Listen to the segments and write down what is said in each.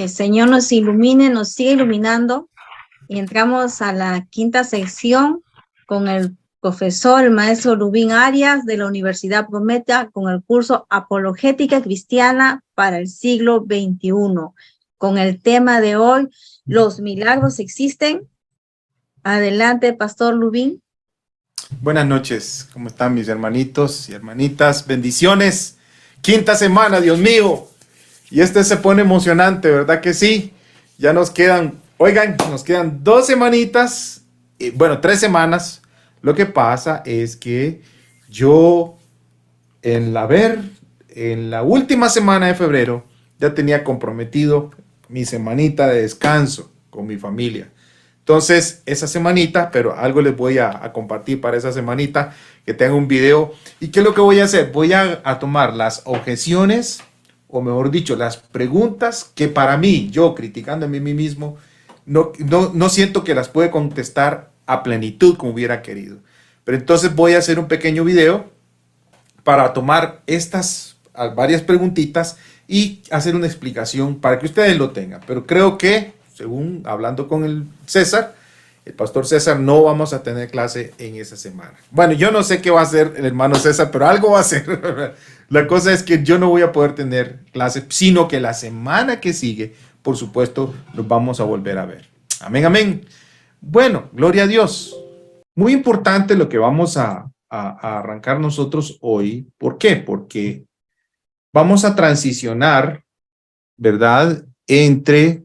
Que el Señor nos ilumine, nos siga iluminando y entramos a la quinta sección con el profesor, el maestro Rubín Arias de la Universidad Prometa con el curso Apologética Cristiana para el siglo XXI. Con el tema de hoy, ¿los milagros existen? Adelante, Pastor Rubín. Buenas noches, ¿cómo están mis hermanitos y hermanitas? Bendiciones. Quinta semana, Dios mío. Y se pone emocionante, ¿verdad que sí? Ya nos quedan, oigan, nos quedan 2 semanitas, bueno, 3 semanas. Lo que pasa es que yo en la última semana de febrero ya tenía comprometido mi semanita de descanso con mi familia. Entonces, esa semanita, pero algo les voy a compartir para esa semanita, que tenga un video. ¿Y qué es lo que voy a hacer? Voy a tomar las objeciones, o mejor dicho, las preguntas que para mí, yo criticándome a mí mismo, no siento que las puede contestar a plenitud como hubiera querido. Pero entonces voy a hacer un pequeño video para tomar estas varias preguntitas y hacer una explicación para que ustedes lo tengan. Pero creo que, según hablando con el pastor César, no vamos a tener clase en esa semana. Bueno, yo no sé qué va a hacer el hermano César, pero algo va a hacer. La cosa es que yo no voy a poder tener clase, sino que la semana que sigue, por supuesto, nos vamos a volver a ver. Amén, amén. Bueno, gloria a Dios. Muy importante lo que vamos a arrancar nosotros hoy. ¿Por qué? Porque vamos a transicionar, ¿verdad?, entre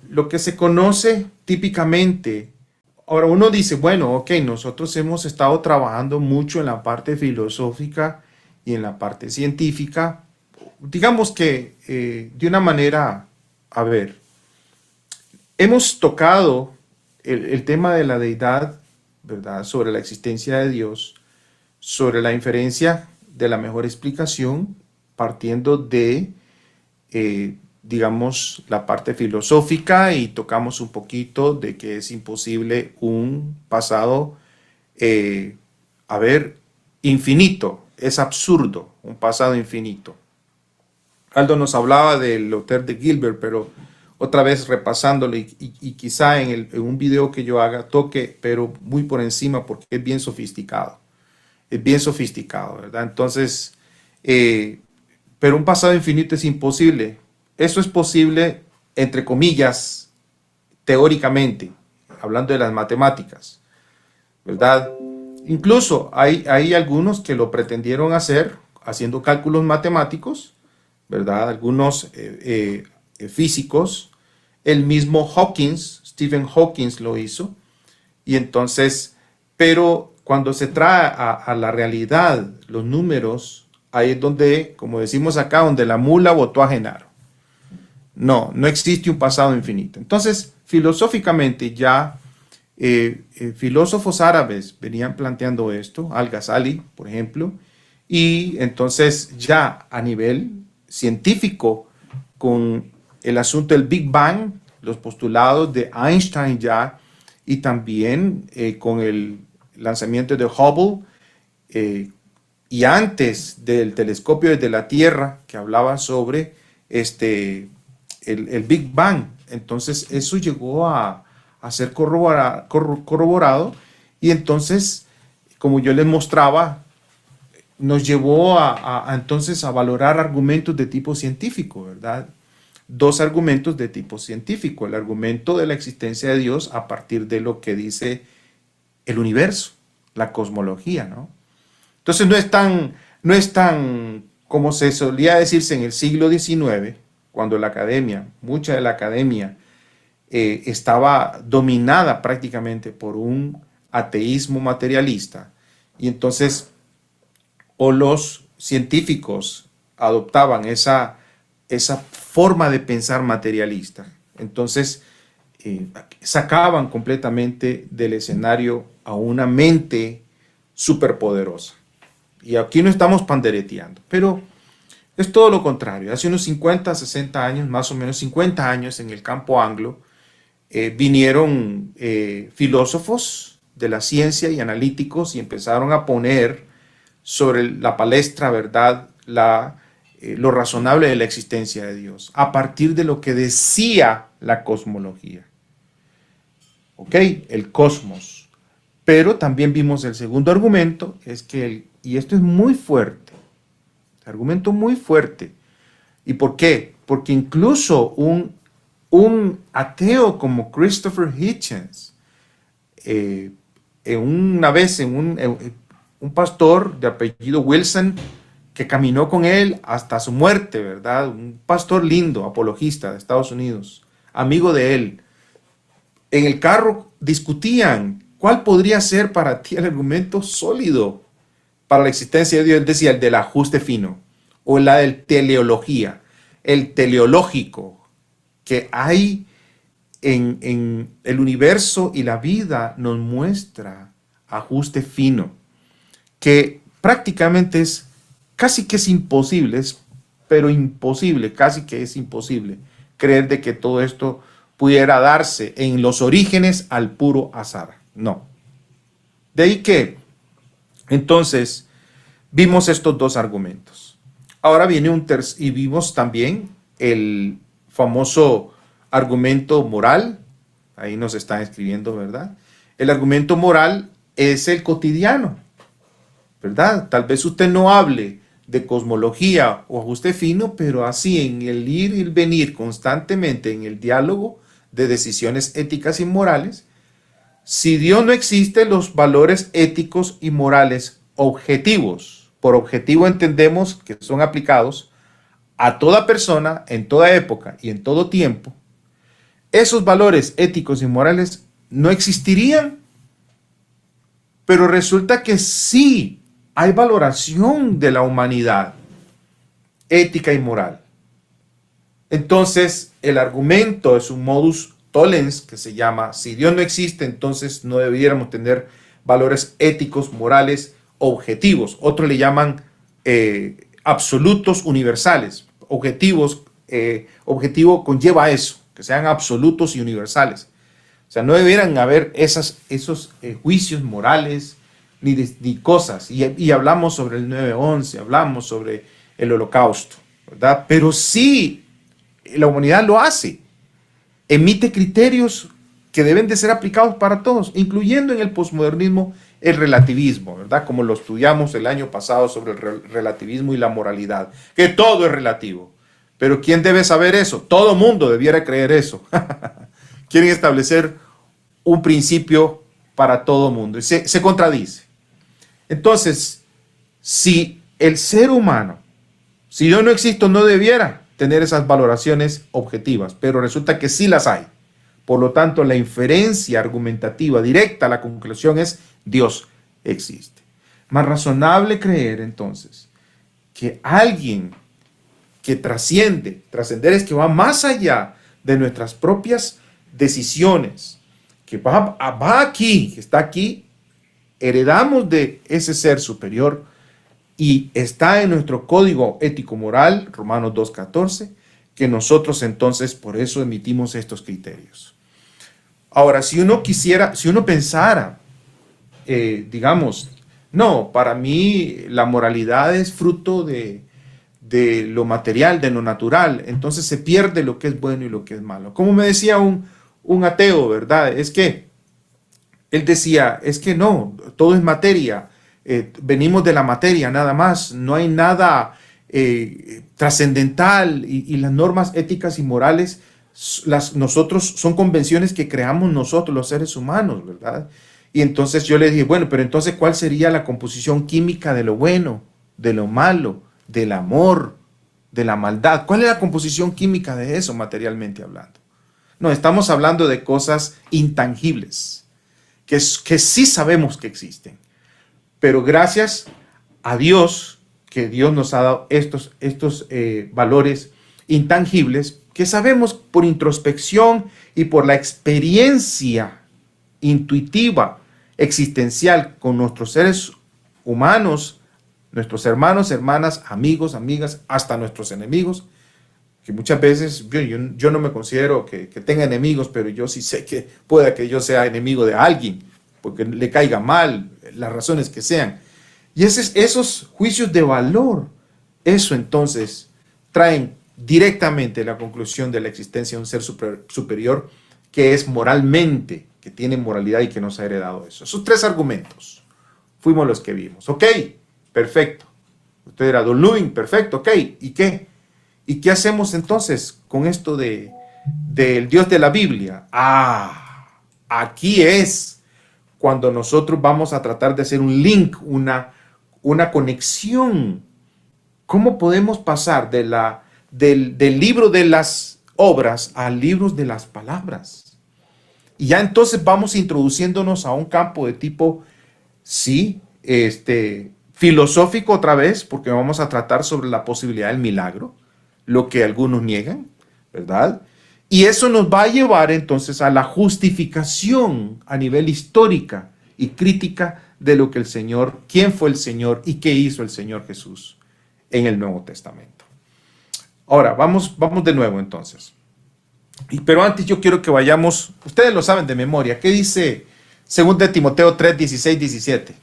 lo que se conoce típicamente. Ahora uno dice, bueno, ok, nosotros hemos estado trabajando mucho en la parte filosófica y en la parte científica. Digamos que de una manera, a ver, hemos tocado el tema de la deidad, ¿verdad?, sobre la existencia de Dios, sobre la inferencia de la mejor explicación, partiendo de digamos, la parte filosófica, y tocamos un poquito de que es imposible un pasado, infinito. Es absurdo un pasado infinito. Aldo nos hablaba del Hotel de Gilbert, pero otra vez repasándolo y quizá en un video que yo haga toque, pero muy por encima porque es bien sofisticado. Es bien sofisticado, ¿verdad? Entonces, pero un pasado infinito es imposible. Eso es posible, entre comillas, teóricamente, hablando de las matemáticas, ¿verdad? Incluso hay algunos que lo pretendieron hacer haciendo cálculos matemáticos, ¿verdad? Algunos físicos. El mismo Stephen Hawking lo hizo. Y entonces, pero cuando se trae a la realidad, los números, ahí es donde, como decimos acá, donde la mula botó a Genaro. No existe un pasado infinito. Entonces, filosóficamente ya filósofos árabes venían planteando esto, Al-Ghazali, por ejemplo, y entonces ya a nivel científico, con el asunto del Big Bang, los postulados de Einstein ya, y también con el lanzamiento de Hubble, y antes del telescopio desde la Tierra, que hablaba sobre el Big Bang. Entonces eso llegó a ser corroborado, y entonces, como yo les mostraba, nos llevó entonces a valorar argumentos de tipo científico, ¿verdad? 2 argumentos de tipo científico: el argumento de la existencia de Dios a partir de lo que dice el universo, la cosmología, ¿no? Entonces no es tan como se solía decirse en el siglo XIX, cuando la academia, mucha de la academia, estaba dominada prácticamente por un ateísmo materialista, y entonces o los científicos adoptaban esa forma de pensar materialista, entonces sacaban completamente del escenario a una mente superpoderosa. Y aquí no estamos pandereteando, pero es todo lo contrario. Hace unos 50, 60 años, más o menos 50 años, en el campo anglo, vinieron filósofos de la ciencia y analíticos y empezaron a poner sobre la palestra, ¿verdad?, lo razonable de la existencia de Dios, a partir de lo que decía la cosmología. ¿Ok? El cosmos. Pero también vimos el segundo argumento, es que, y esto es muy fuerte, argumento muy fuerte. ¿Y por qué? Porque incluso un ateo como Christopher Hitchens, una vez un pastor de apellido Wilson, que caminó con él hasta su muerte, ¿verdad? Un pastor lindo, apologista de Estados Unidos, amigo de él. En el carro discutían cuál podría ser para ti el argumento sólido para la existencia de Dios. Él decía el del ajuste fino o la del teleología, el teleológico, que hay en el universo y la vida nos muestra ajuste fino, que prácticamente es casi que es imposible, pero imposible, casi que es imposible creer de que todo esto pudiera darse en los orígenes al puro azar. No. De ahí que, entonces, vimos estos dos argumentos. Ahora viene y vimos también el famoso argumento moral. Ahí nos están escribiendo, ¿verdad? El argumento moral es el cotidiano, ¿verdad? Tal vez usted no hable de cosmología o ajuste fino, pero así en el ir y el venir constantemente, en el diálogo de decisiones éticas y morales, si Dios no existe, los valores éticos y morales objetivos, por objetivo entendemos que son aplicados a toda persona, en toda época y en todo tiempo, esos valores éticos y morales no existirían, pero resulta que sí hay valoración de la humanidad, ética y moral. Entonces, el argumento es un modus tollens que se llama, si Dios no existe, entonces no debiéramos tener valores éticos, morales, objetivos. Otros le llaman absolutos universales. Objetivo conlleva eso, que sean absolutos y universales. O sea, no debieran haber esos juicios morales ni cosas. Y hablamos sobre el 9/11, hablamos sobre el holocausto, ¿verdad? Pero sí, la humanidad lo hace. Emite criterios que deben de ser aplicados para todos, incluyendo en el posmodernismo el relativismo, ¿verdad? Como lo estudiamos el año pasado sobre el relativismo y la moralidad, que todo es relativo. Pero ¿quién debe saber eso? Todo mundo debiera creer eso. Quieren establecer un principio para todo mundo y se contradice. Entonces, si el ser humano, si Dios no existe, no debiera tener esas valoraciones objetivas, pero resulta que sí las hay. Por lo tanto, la inferencia argumentativa directa a la conclusión es Dios existe. Más razonable creer entonces que alguien que trascender es que va más allá de nuestras propias decisiones, que va aquí, que está aquí, heredamos de ese ser superior y está en nuestro código ético-moral, Romanos 2:14, que nosotros entonces por eso emitimos estos criterios. Ahora, si uno pensara, digamos, no, para mí la moralidad es fruto de lo material, de lo natural, entonces se pierde lo que es bueno y lo que es malo. Como me decía un ateo, ¿verdad? Es que él decía, es que no, todo es materia, venimos de la materia nada más, no hay nada trascendental y las normas éticas y morales, nosotros son convenciones que creamos nosotros los seres humanos, ¿verdad? Y entonces yo le dije, bueno, pero entonces ¿cuál sería la composición química de lo bueno, de lo malo, del amor, de la maldad? ¿Cuál es la composición química de eso materialmente hablando? No, estamos hablando de cosas intangibles, que sí sabemos que existen. Pero gracias a Dios, que Dios nos ha dado estos valores intangibles, que sabemos por introspección y por la experiencia intuitiva, existencial con nuestros seres humanos, nuestros hermanos, hermanas, amigos, amigas, hasta nuestros enemigos, que muchas veces yo no me considero que tenga enemigos, pero yo sí sé que pueda que yo sea enemigo de alguien, porque le caiga mal, las razones que sean. Y esos juicios de valor, eso entonces traen directamente la conclusión de la existencia de un ser superior que es moralmente, que tiene moralidad y que nos ha heredado eso. Esos tres argumentos fuimos los que vimos. Ok, perfecto. Usted era Don Lubin, perfecto, ok. ¿Y qué? ¿Y qué hacemos entonces con esto del Dios de la Biblia? Aquí es cuando nosotros vamos a tratar de hacer un link, una conexión. ¿Cómo podemos pasar del libro de las obras al libro de las palabras? Y ya entonces vamos introduciéndonos a un campo de tipo, sí, filosófico otra vez, porque vamos a tratar sobre la posibilidad del milagro, lo que algunos niegan, ¿verdad? Y eso nos va a llevar entonces a la justificación a nivel histórica y crítica de lo que el Señor, quién fue el Señor y qué hizo el Señor Jesús en el Nuevo Testamento. Ahora, vamos de nuevo entonces. Pero antes yo quiero que vayamos, ustedes lo saben de memoria, ¿qué dice 2 Timoteo 3, 16, 17?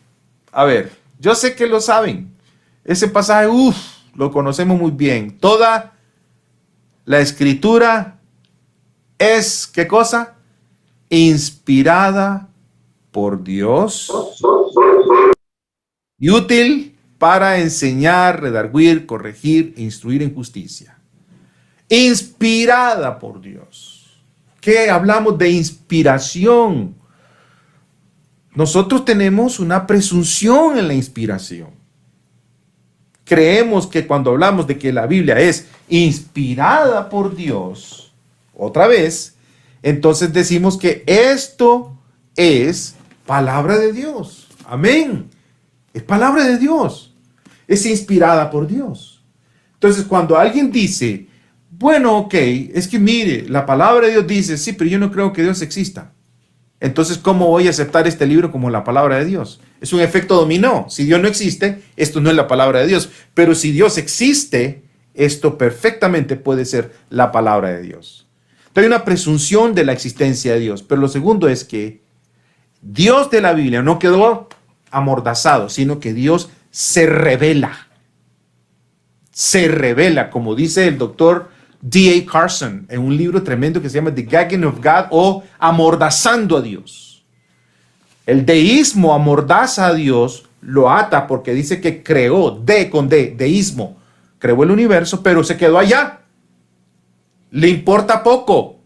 A ver, yo sé que lo saben. Ese pasaje, lo conocemos muy bien. Toda la escritura es, ¿qué cosa? Inspirada por Dios y útil para enseñar, redarguir, corregir e instruir en justicia. Inspirada por Dios. ¿Qué hablamos de inspiración? Nosotros tenemos una presunción en la inspiración. Creemos que cuando hablamos de que la Biblia es inspirada por Dios, otra vez, entonces decimos que esto es palabra de Dios. Amén. Es palabra de Dios. Es inspirada por Dios. Entonces, cuando alguien dice, bueno, ok, es que mire, la palabra de Dios dice, sí, pero yo no creo que Dios exista. Entonces, ¿cómo voy a aceptar este libro como la palabra de Dios? Es un efecto dominó. Si Dios no existe, esto no es la palabra de Dios. Pero si Dios existe, esto perfectamente puede ser la palabra de Dios. Entonces, hay una presunción de la existencia de Dios. Pero lo segundo es que Dios de la Biblia no quedó amordazado, sino que Dios se revela. Se revela, como dice el doctor D.A. Carson en un libro tremendo que se llama The Gagging of God o Amordazando a Dios. El deísmo amordaza a Dios, lo ata porque dice que creó, deísmo, creó el universo, pero se quedó allá. Le importa poco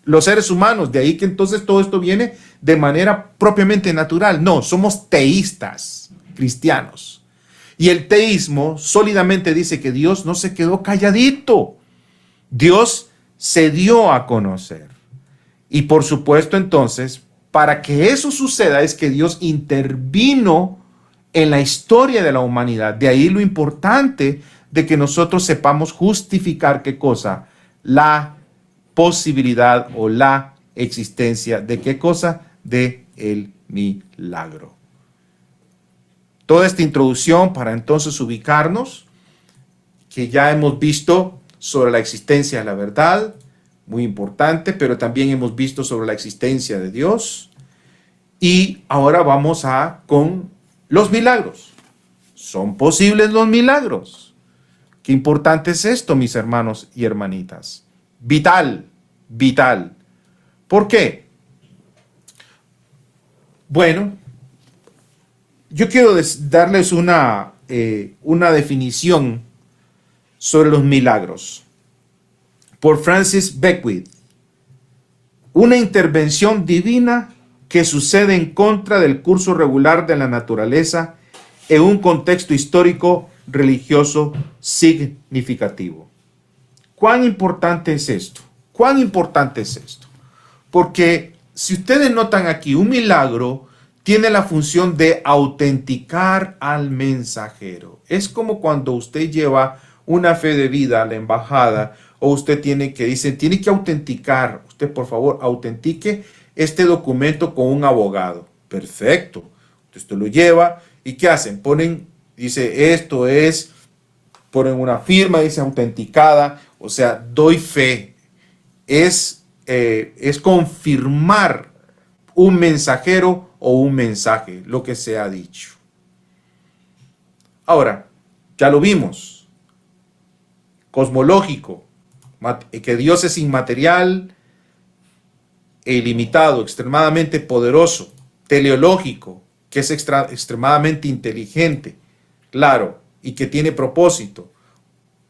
los seres humanos, de ahí que entonces todo esto viene de manera propiamente natural. No, somos teístas cristianos. Y el teísmo sólidamente dice que Dios no se quedó calladito. Dios se dio a conocer. Y por supuesto entonces, para que eso suceda es que Dios intervino en la historia de la humanidad. De ahí lo importante de que nosotros sepamos justificar qué cosa, la posibilidad o la existencia de qué cosa, de el milagro. Toda esta introducción para entonces ubicarnos, que ya hemos visto sobre la existencia de la verdad, muy importante, pero también hemos visto sobre la existencia de Dios. Y ahora vamos con los milagros. ¿Son posibles los milagros? Qué importante es esto, mis hermanos y hermanitas. Vital, vital. ¿Por qué? Bueno, yo quiero darles una definición sobre los milagros por Francis Beckwith. Una intervención divina que sucede en contra del curso regular de la naturaleza en un contexto histórico religioso significativo. ¿Cuán importante es esto? ¿Cuán importante es esto? Porque si ustedes notan aquí, un milagro tiene la función de autenticar al mensajero. Es como cuando usted lleva una fe de vida a la embajada o usted tiene que autenticar. Usted, por favor, autentique este documento con un abogado. Perfecto. Usted lo lleva y ¿qué hacen? Dice, ponen una firma, dice autenticada, o sea, doy fe. Es confirmar un mensajero o un mensaje, lo que se ha dicho. Ahora, ya lo vimos. cosmológico, que Dios es inmaterial e ilimitado, extremadamente poderoso, teleológico, que es extremadamente inteligente, claro, y que tiene propósito.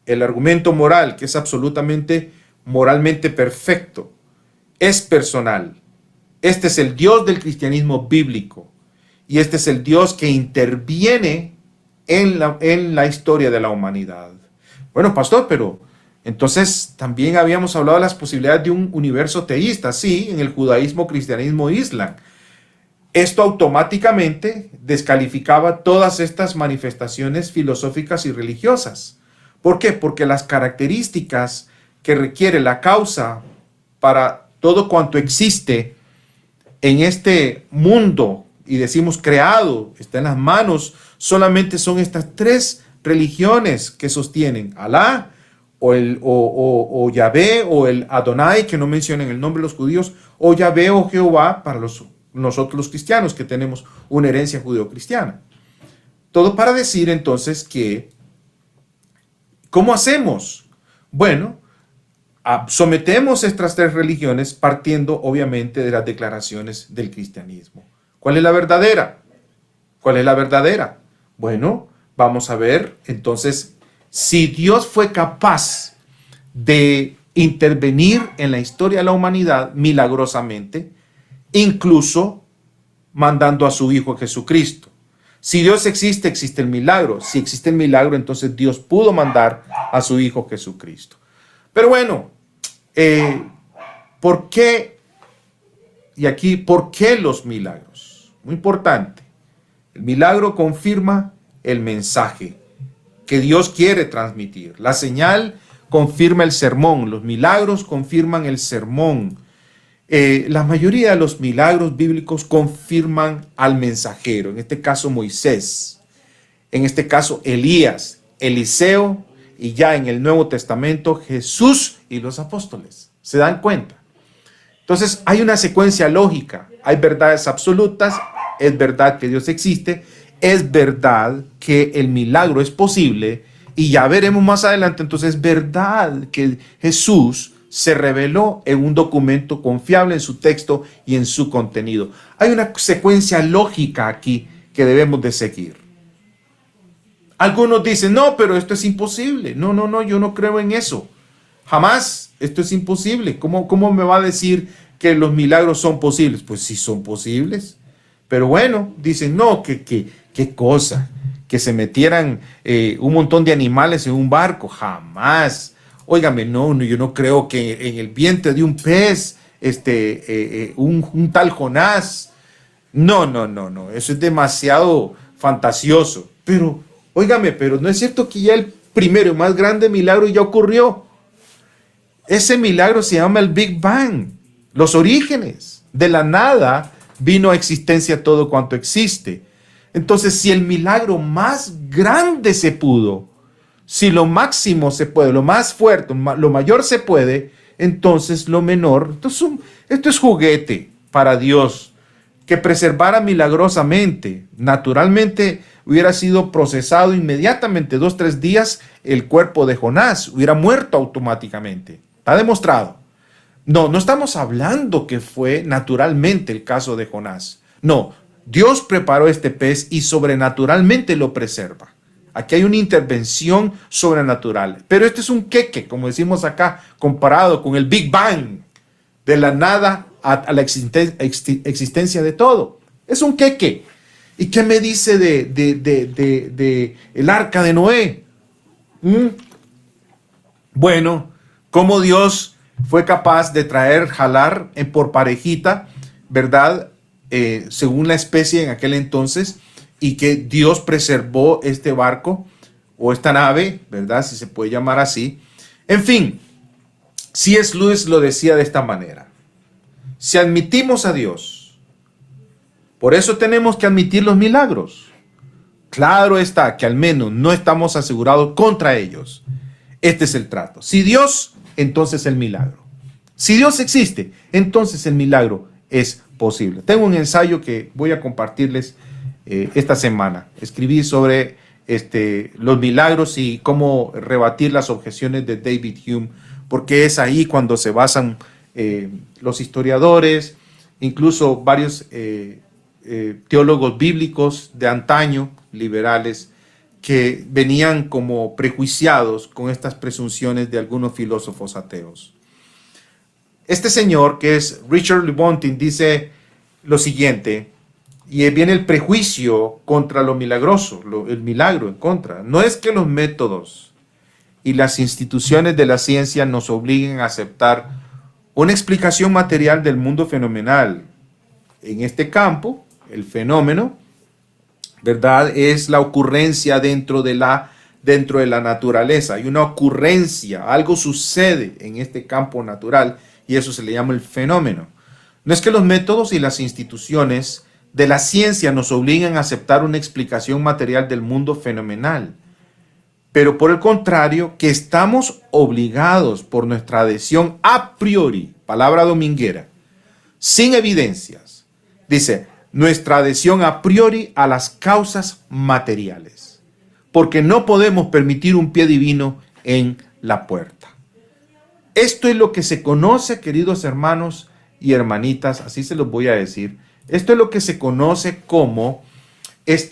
El argumento moral, que es absolutamente moralmente perfecto, es personal. Este es el Dios del cristianismo bíblico y este es el Dios que interviene en la historia de la humanidad. Bueno, pastor, pero entonces también habíamos hablado de las posibilidades de un universo teísta, sí, en el judaísmo, cristianismo, islam. Esto automáticamente descalificaba todas estas manifestaciones filosóficas y religiosas. ¿Por qué? Porque las características que requiere la causa para todo cuanto existe en este mundo, y decimos creado, está en las manos, solamente son estas tres religiones que sostienen: Alá, o Yahvé, o el Adonai, que no mencionan el nombre de los judíos, o Yahvé o Jehová para nosotros los cristianos, que tenemos una herencia judeo-cristiana. Todo para decir entonces que, ¿cómo hacemos? Bueno, sometemos estas tres religiones partiendo obviamente de las declaraciones del cristianismo. ¿Cuál es la verdadera? ¿Cuál es la verdadera? Bueno, vamos a ver entonces si Dios fue capaz de intervenir en la historia de la humanidad milagrosamente, incluso mandando a su Hijo Jesucristo. Si Dios existe, existe el milagro. Si existe el milagro, entonces Dios pudo mandar a su Hijo Jesucristo. Pero bueno, ¿por qué? Y aquí, ¿por qué los milagros? Muy importante. El milagro confirma el mensaje que Dios quiere transmitir. La señal confirma el sermón. Los milagros confirman el sermón. La mayoría de los milagros bíblicos confirman al mensajero. En este caso, Moisés. En este caso, Elías, Eliseo, y ya en el Nuevo Testamento, Jesús y los apóstoles. ¿Se dan cuenta? Entonces, hay una secuencia lógica. Hay verdades absolutas. Es verdad que Dios existe. Es verdad que el milagro es posible. Y ya veremos más adelante, entonces, es verdad que Jesús se reveló en un documento confiable en su texto y en su contenido. Hay una secuencia lógica aquí que debemos de seguir. Algunos dicen, no, pero esto es imposible. No, yo no creo en eso. Jamás, esto es imposible. ¿Cómo me va a decir que los milagros son posibles? Pues sí son posibles. Pero bueno, dicen, no, qué cosa, que se metieran un montón de animales en un barco. Jamás. Óigame, no, yo no creo que en el vientre de un pez, un tal Jonás. No, eso es demasiado fantasioso. Pero, óigame, pero no es cierto que ya el primero y más grande milagro ya ocurrió. Ese milagro se llama el Big Bang, los orígenes. De la nada vino a existencia todo cuanto existe. Entonces, si el milagro más grande se pudo, si lo máximo se puede, lo más fuerte, lo mayor se puede, entonces lo menor, esto es juguete para Dios. Que preservara milagrosamente, naturalmente hubiera sido procesado inmediatamente, 2 o 3 días, el cuerpo de Jonás hubiera muerto automáticamente. Está demostrado. No estamos hablando que fue naturalmente el caso de Jonás. No, Dios preparó este pez y sobrenaturalmente lo preserva. Aquí hay una intervención sobrenatural. Pero este es un queque, como decimos acá, comparado con el Big Bang, de la nada a la existencia de todo. Es un queque. ¿Y qué me dice de el arca de Noé? Bueno, cómo Dios fue capaz de jalar por parejita, ¿verdad? Según la especie en aquel entonces, y que Dios preservó este barco o esta nave, ¿verdad? Si se puede llamar así. En fin, C.S. Lewis lo decía de esta manera. Si admitimos a Dios, por eso tenemos que admitir los milagros. Claro está que al menos no estamos asegurados contra ellos. Este es el trato. Si Dios, entonces el milagro. Si Dios existe, entonces el milagro es posible. Tengo un ensayo que voy a compartirles esta semana. Escribí sobre los milagros y cómo rebatir las objeciones de David Hume, porque es ahí cuando se basan los historiadores, incluso varios teólogos bíblicos de antaño, liberales, que venían como prejuiciados con estas presunciones de algunos filósofos ateos. Este señor, que es Richard Lewontin, dice lo siguiente, y viene el prejuicio contra lo milagroso, el milagro en contra. No es que los métodos y las instituciones de la ciencia nos obliguen a aceptar una explicación material del mundo fenomenal. En este campo, el fenómeno, ¿verdad?, es la ocurrencia dentro de la naturaleza. Hay una ocurrencia, algo sucede en este campo natural y eso se le llama el fenómeno. No es que los métodos y las instituciones de la ciencia nos obliguen a aceptar una explicación material del mundo fenomenal, pero por el contrario, que estamos obligados por nuestra adhesión a priori, palabra dominguera, sin evidencias, dice, nuestra adhesión a priori a las causas materiales, porque no podemos permitir un pie divino en la puerta. Esto es lo que se conoce, queridos hermanos y hermanitas, así se los voy a decir, esto es lo que se conoce como, es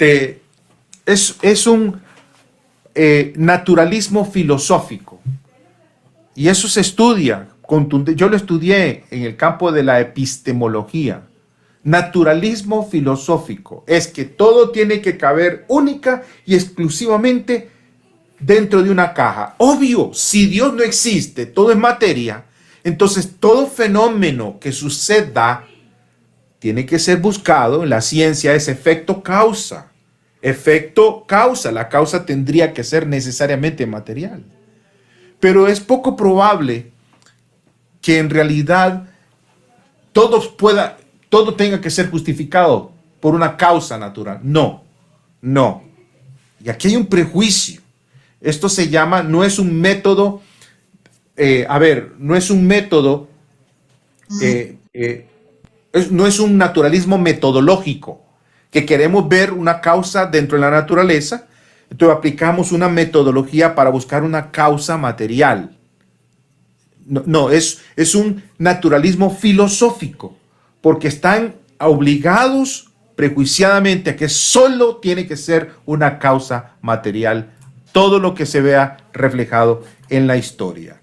un naturalismo filosófico, y eso se estudia, yo lo estudié en el campo de la epistemología. Naturalismo filosófico es que todo tiene que caber única y exclusivamente dentro de una caja. Obvio, si Dios no existe, todo es materia, entonces todo fenómeno que suceda tiene que ser buscado. En la ciencia es efecto causa. Efecto causa. La causa tendría que ser necesariamente material. Pero es poco probable que en realidad todo tenga que ser justificado por una causa natural. No. Y aquí hay un prejuicio. Esto se llama, no es un método, no es un método, no es un naturalismo metodológico, que queremos ver una causa dentro de la naturaleza, entonces aplicamos una metodología para buscar una causa material. No, es un naturalismo filosófico, porque están obligados prejuiciadamente a que solo tiene que ser una causa material todo lo que se vea reflejado en la historia.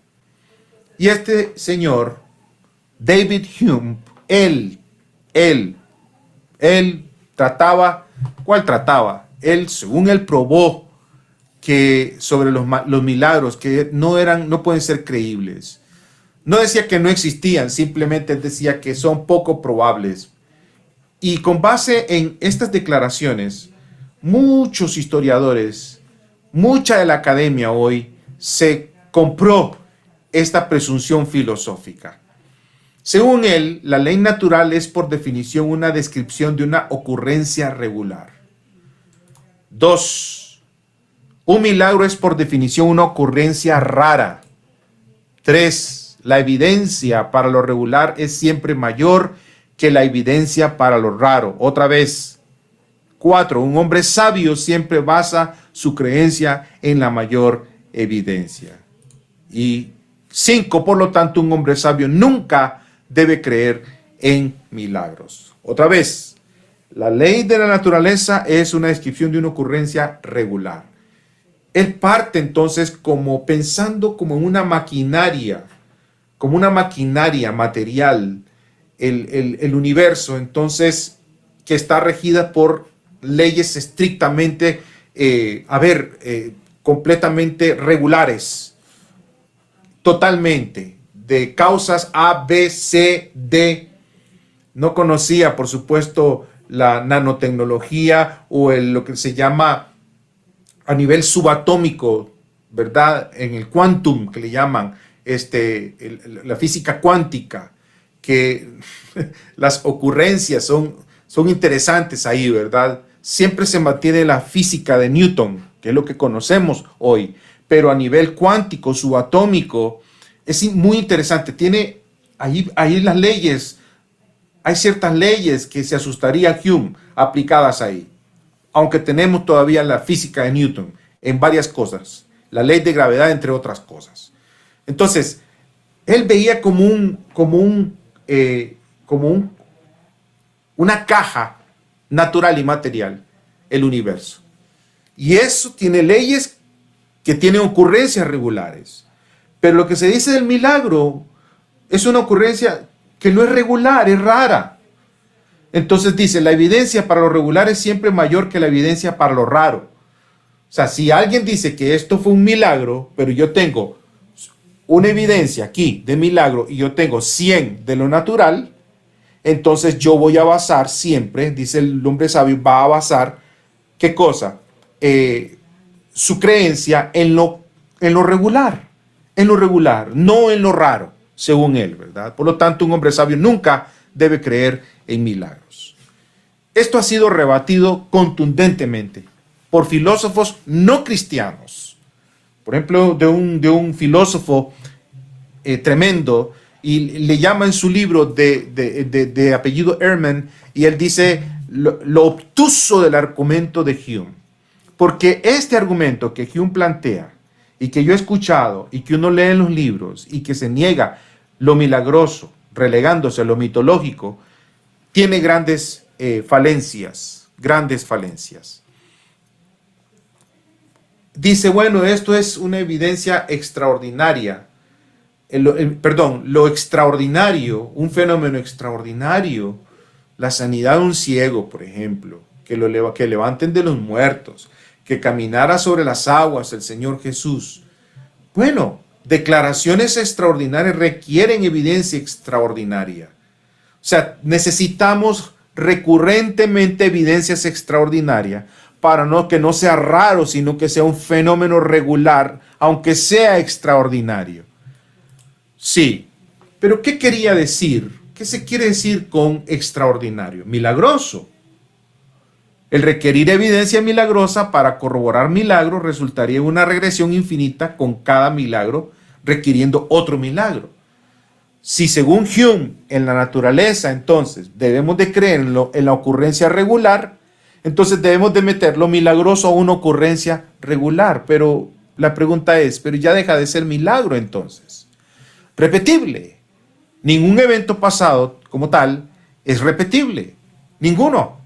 Y este señor, David Hume, él trataba, ¿cuál trataba? Él, según él probó que sobre los milagros que no pueden ser creíbles. No decía que no existían, simplemente decía que son poco probables. Y con base en estas declaraciones, muchos historiadores, mucha de la academia hoy se compró esta presunción filosófica. Según él, la ley natural es por definición una descripción de una ocurrencia regular. 2. Un milagro es por definición una ocurrencia rara. 3. La evidencia para lo regular es siempre mayor que la evidencia para lo raro. Otra vez. 4. Un hombre sabio siempre basa su creencia en la mayor evidencia. Y 5. Por lo tanto, un hombre sabio nunca debe creer en milagros. Otra vez. La ley de la naturaleza es una descripción de una ocurrencia regular. Él parte entonces como pensando como en una maquinaria material, el universo, entonces, que está regida por leyes estrictamente, completamente regulares, totalmente, de causas A, B, C, D. No conocía, por supuesto, la nanotecnología o lo que se llama a nivel subatómico, ¿verdad? En el quantum, que le llaman, la física cuántica, que las ocurrencias son interesantes ahí, ¿verdad? Siempre se mantiene la física de Newton, que es lo que conocemos hoy, pero a nivel cuántico, subatómico, es muy interesante. Tiene ahí las leyes, hay ciertas leyes que se asustaría Hume aplicadas ahí. aunque tenemos todavía la física de Newton en varias cosas, la ley de gravedad, entre otras cosas. Entonces, él veía una caja natural y material, el universo. Y eso tiene leyes que tienen ocurrencias regulares. Pero lo que se dice del milagro es una ocurrencia que no es regular, es rara. Entonces dice, la evidencia para lo regular es siempre mayor que la evidencia para lo raro. O sea, si alguien dice que esto fue un milagro, pero yo tengo una evidencia aquí de milagro y yo tengo 100 de lo natural, entonces yo voy a basar siempre, dice el hombre sabio, va a basar, ¿qué cosa? Su creencia en lo regular, no en lo raro, según él, ¿verdad? Por lo tanto, un hombre sabio nunca debe creer en milagros. Esto ha sido rebatido contundentemente por filósofos no cristianos. Por ejemplo, de un filósofo tremendo, y le llama en su libro de apellido Ehrman, y él dice lo obtuso del argumento de Hume. Porque este argumento que Hume plantea, y que yo he escuchado, y que uno lee en los libros, y que se niega lo milagroso, relegándose a lo mitológico, tiene grandes falencias. Dice, bueno, esto es una evidencia extraordinaria. Lo extraordinario, un fenómeno extraordinario, la sanidad de un ciego, por ejemplo, que levanten de los muertos, que caminara sobre las aguas el Señor Jesús. Bueno, declaraciones extraordinarias requieren evidencia extraordinaria. O sea, necesitamos recurrentemente evidencias extraordinarias para que no sea raro, sino que sea un fenómeno regular, aunque sea extraordinario. Sí, pero ¿qué quería decir? ¿Qué se quiere decir con extraordinario? Milagroso. El requerir evidencia milagrosa para corroborar milagros resultaría en una regresión infinita con cada milagro requiriendo otro milagro. Si según Hume en la naturaleza entonces debemos de creer en la ocurrencia regular, entonces debemos de meter lo milagroso a una ocurrencia regular. Pero la pregunta es, pero ya deja de ser milagro entonces. Repetible. Ningún evento pasado como tal es repetible. Ninguno.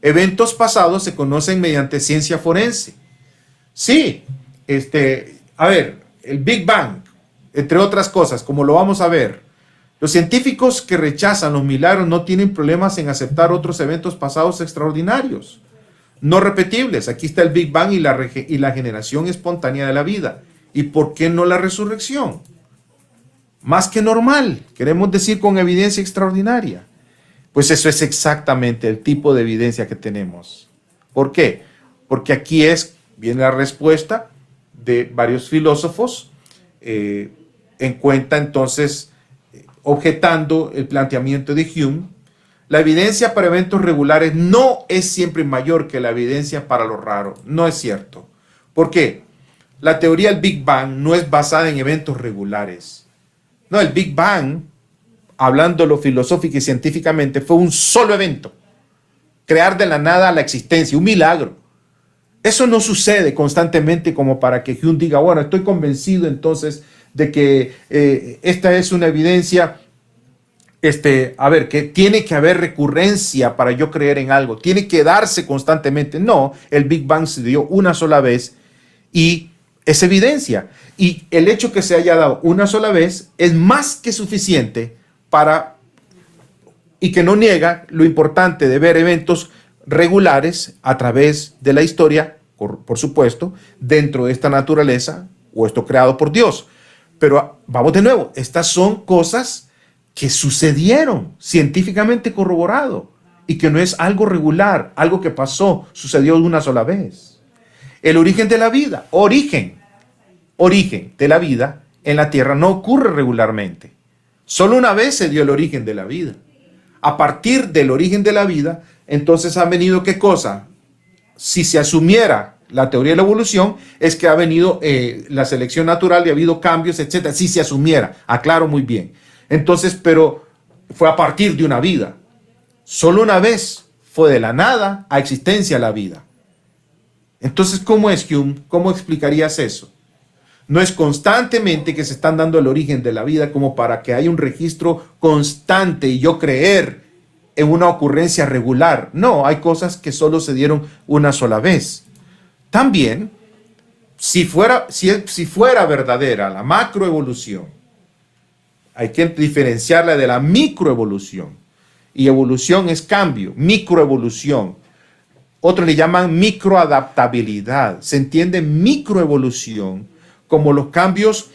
Eventos pasados se conocen mediante ciencia forense. Sí, el Big Bang, entre otras cosas, como lo vamos a ver, los científicos que rechazan los milagros no tienen problemas en aceptar otros eventos pasados extraordinarios, no repetibles. Aquí está el Big Bang y la generación espontánea de la vida. ¿Y por qué no la resurrección? Más que normal, queremos decir con evidencia extraordinaria. Pues eso es exactamente el tipo de evidencia que tenemos. ¿Por qué? Porque aquí viene la respuesta de varios filósofos en cuenta entonces, objetando el planteamiento de Hume. La evidencia para eventos regulares no es siempre mayor que la evidencia para lo raro. No es cierto. ¿Por qué? La teoría del Big Bang no es basada en eventos regulares. No, el Big Bang, hablándolo filosófica y científicamente, fue un solo evento. Crear de la nada la existencia, un milagro. Eso no sucede constantemente como para que Hume diga, bueno, estoy convencido entonces de que esta es una evidencia, que tiene que haber recurrencia para yo creer en algo, tiene que darse constantemente. No, el Big Bang se dio una sola vez y es evidencia. Y el hecho que se haya dado una sola vez es más que suficiente y que no niega lo importante de ver eventos regulares a través de la historia, por supuesto, dentro de esta naturaleza o esto creado por Dios. Pero vamos de nuevo, estas son cosas que sucedieron, científicamente corroborado, y que no es algo regular, algo que pasó, sucedió una sola vez. El origen de la vida, origen de la vida en la tierra no ocurre regularmente. Solo una vez se dio el origen de la vida. A partir del origen de la vida, entonces ha venido ¿qué cosa? Si se asumiera la teoría de la evolución, es que ha venido la selección natural y ha habido cambios, etcétera. Si se asumiera, aclaro muy bien. Entonces, pero fue a partir de una vida. Solo una vez fue de la nada a existencia la vida. Entonces, ¿cómo es, Hume? ¿Cómo explicarías eso? No es constantemente que se están dando el origen de la vida como para que haya un registro constante y yo creer en una ocurrencia regular. No, hay cosas que solo se dieron una sola vez. También, si fuera verdadera la macroevolución, hay que diferenciarla de la microevolución. Y evolución es cambio, microevolución. Otros le llaman microadaptabilidad. Se entiende microevolución como los cambios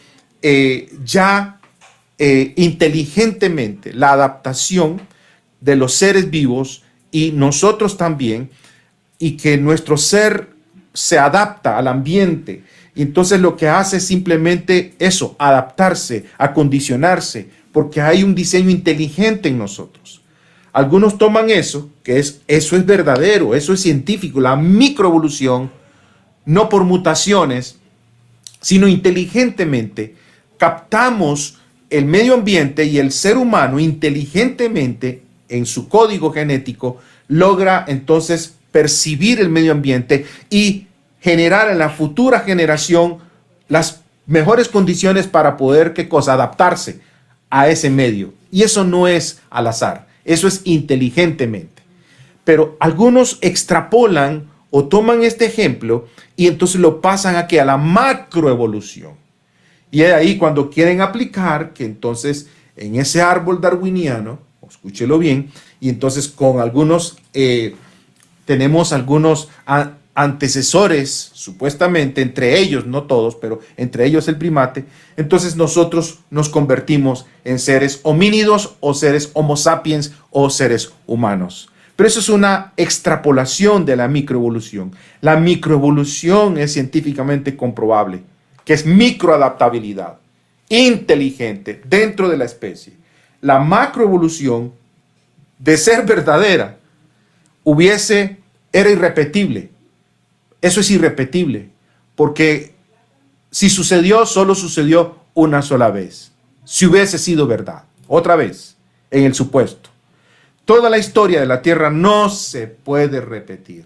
inteligentemente, la adaptación de los seres vivos y nosotros también, y que nuestro ser se adapta al ambiente. Y entonces lo que hace es simplemente eso, adaptarse, acondicionarse, porque hay un diseño inteligente en nosotros. Algunos toman eso, eso es verdadero, eso es científico, la microevolución, no por mutaciones, sino inteligentemente captamos el medio ambiente y el ser humano inteligentemente en su código genético logra entonces percibir el medio ambiente y generar en la futura generación las mejores condiciones para poder, ¿qué cosa? Adaptarse a ese medio. Y eso no es al azar, eso es inteligentemente. Pero algunos extrapolan o toman este ejemplo y entonces lo pasan aquí a la macroevolución. Y es ahí cuando quieren aplicar que entonces en ese árbol darwiniano, escúchelo bien, y entonces con algunos, tenemos algunos antecesores, supuestamente, entre ellos, no todos, pero entre ellos el primate, entonces nosotros nos convertimos en seres homínidos o seres homo sapiens o seres humanos. Pero eso es una extrapolación de la microevolución. La microevolución es científicamente comprobable, que es microadaptabilidad, inteligente dentro de la especie. La macroevolución, de ser verdadera, era irrepetible. Eso es irrepetible, porque si sucedió, solo sucedió una sola vez. Si hubiese sido verdad, otra vez, en el supuesto. Toda la historia de la Tierra no se puede repetir.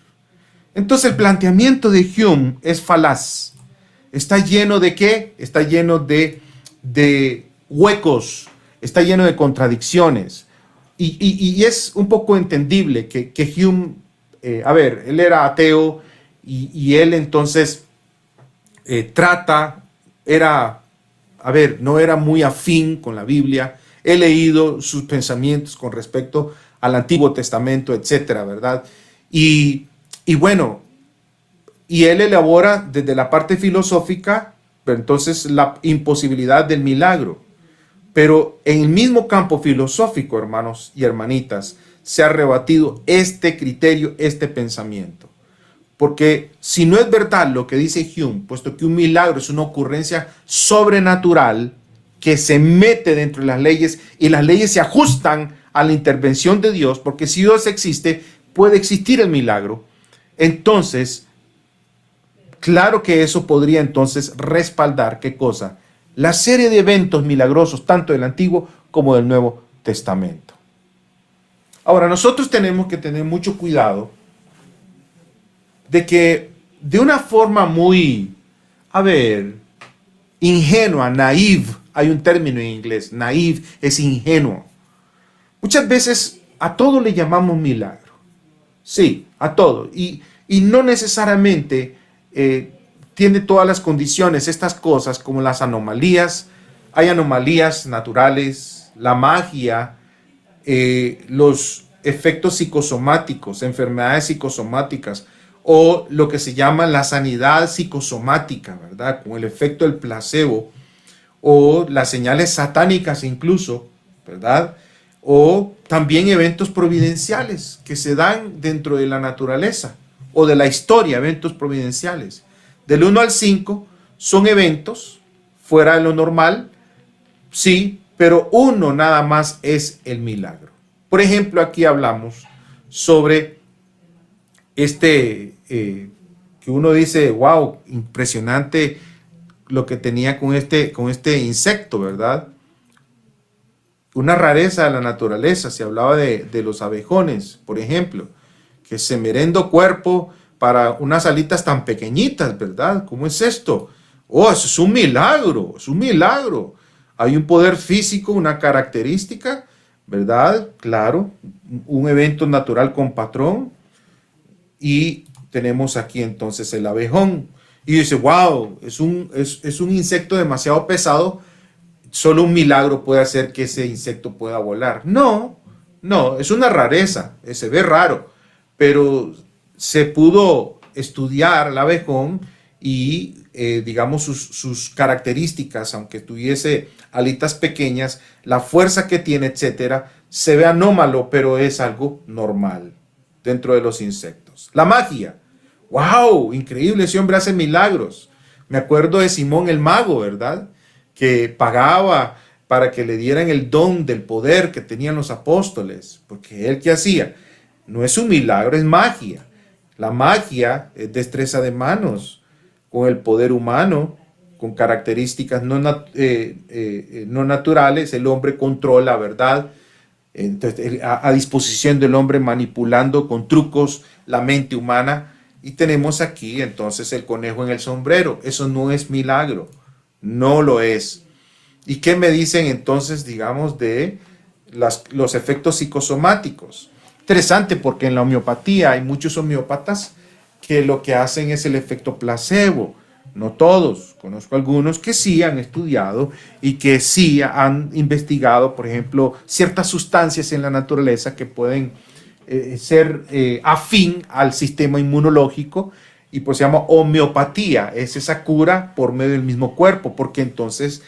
Entonces el planteamiento de Hume es falaz. ¿Está lleno de qué? Está lleno de huecos, está lleno de contradicciones. Y es un poco entendible que Hume, él era ateo y él entonces no era muy afín con la Biblia. He leído sus pensamientos con respecto al Antiguo Testamento, etcétera, ¿verdad? Y bueno, y él elabora desde la parte filosófica, pero entonces la imposibilidad del milagro. Pero en el mismo campo filosófico, hermanos y hermanitas, se ha rebatido este criterio, este pensamiento. Porque si no es verdad lo que dice Hume, puesto que un milagro es una ocurrencia sobrenatural que se mete dentro de las leyes y las leyes se ajustan a la intervención de Dios, porque si Dios existe, puede existir el milagro. Entonces, claro que eso podría entonces respaldar, ¿qué cosa? La serie de eventos milagrosos, tanto del Antiguo como del Nuevo Testamento. Ahora, nosotros tenemos que tener mucho cuidado de que de una forma muy, ingenua, naive, hay un término en inglés, naive es ingenuo. Muchas veces a todo le llamamos milagro. Sí, a todo. Y no necesariamente tiene todas las condiciones, estas cosas como las anomalías. Hay anomalías naturales, la magia, los efectos psicosomáticos, enfermedades psicosomáticas, o lo que se llama la sanidad psicosomática, ¿verdad? Con el efecto del placebo, o las señales satánicas incluso, ¿verdad? O también eventos providenciales que se dan dentro de la naturaleza o de la historia, eventos providenciales. Del 1 al 5 son eventos fuera de lo normal, sí, pero uno nada más es el milagro. Por ejemplo, aquí hablamos sobre que uno dice, wow, impresionante lo que tenía con este insecto, ¿verdad? Una rareza de la naturaleza. Se hablaba de los abejones, por ejemplo, que semerendo cuerpo para unas alitas tan pequeñitas, ¿verdad? ¿Cómo es esto? Oh, eso es un milagro, es un milagro. Hay un poder físico, una característica, ¿verdad? Claro, un evento natural con patrón. Y tenemos aquí entonces el abejón. Y dice, wow, es un insecto demasiado pesado. Solo un milagro puede hacer que ese insecto pueda volar. No, no, es una rareza, se ve raro, pero se pudo estudiar el abejón y, digamos, sus características, aunque tuviese alitas pequeñas, la fuerza que tiene, etcétera, se ve anómalo, pero es algo normal dentro de los insectos. La magia. ¡Wow! Increíble, ese hombre hace milagros. Me acuerdo de Simón el mago, ¿verdad? Que pagaba para que le dieran el don del poder que tenían los apóstoles. Porque él, ¿qué hacía? No es un milagro, es magia. La magia es destreza de manos, con el poder humano, con características no naturales. El hombre controla, ¿verdad? Entonces, a disposición del hombre, manipulando con trucos la mente humana. Y tenemos aquí entonces el conejo en el sombrero. Eso no es milagro, no lo es. ¿Y qué me dicen entonces, digamos, de los efectos psicosomáticos? Interesante, porque en la homeopatía hay muchos homeópatas que lo que hacen es el efecto placebo. No todos, conozco algunos que sí han estudiado y que sí han investigado, por ejemplo, ciertas sustancias en la naturaleza que pueden ser afín al sistema inmunológico, y pues se llama homeopatía. Es esa cura por medio del mismo cuerpo, porque entonces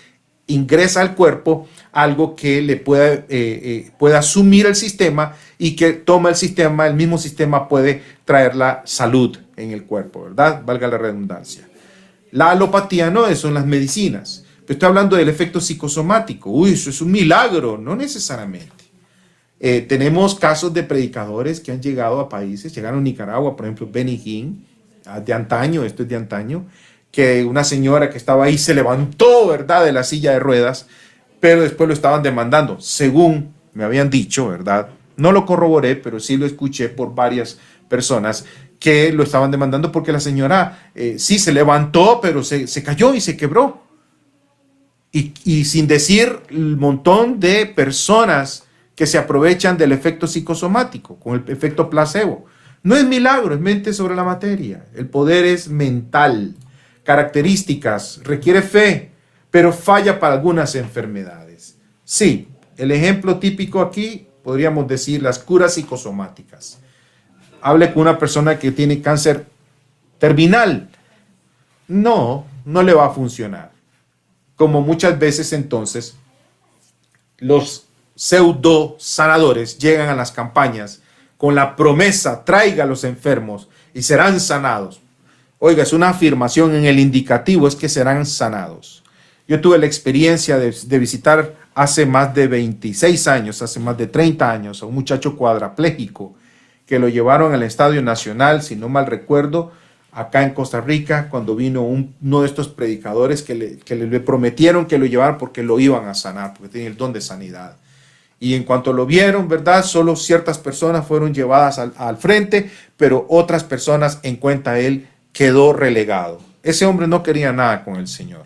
ingresa al cuerpo algo que le pueda asumir el sistema, y que toma el sistema, el mismo sistema puede traer la salud en el cuerpo, ¿verdad? Valga la redundancia. La alopatía no, son las medicinas. Pero estoy hablando del efecto psicosomático. Uy, eso es un milagro, no necesariamente. Tenemos casos de predicadores que han llegado a países, llegaron a Nicaragua, por ejemplo, Benny Hinn, de antaño, esto es de antaño, que una señora que estaba ahí se levantó, ¿verdad?, de la silla de ruedas, pero después lo estaban demandando, según me habían dicho, ¿verdad? No lo corroboré, pero sí lo escuché por varias personas que lo estaban demandando porque la señora sí se levantó, pero se cayó y se quebró. Y sin decir el montón de personas que se aprovechan del efecto psicosomático, con el efecto placebo. No es milagro, es mente sobre la materia. El poder es mental. Características, requiere fe, pero falla para algunas enfermedades. Sí, el ejemplo típico aquí, podríamos decir, las curas psicosomáticas. Hable con una persona que tiene cáncer terminal. No le va a funcionar. Como muchas veces entonces, los pseudo sanadores llegan a las campañas con la promesa: traiga a los enfermos y serán sanados. Oiga, es una afirmación, en el indicativo es que serán sanados. Yo tuve la experiencia de visitar hace más de 26 años, hace más de 30 años, a un muchacho cuadrapléjico que lo llevaron al Estadio Nacional, si no mal recuerdo, acá en Costa Rica, cuando vino uno de estos predicadores que le prometieron que lo llevaran porque lo iban a sanar, porque tenía el don de sanidad. Y en cuanto lo vieron, ¿verdad?, solo ciertas personas fueron llevadas al frente, pero otras personas, en cuenta él, quedó relegado. Ese hombre no quería nada con el Señor.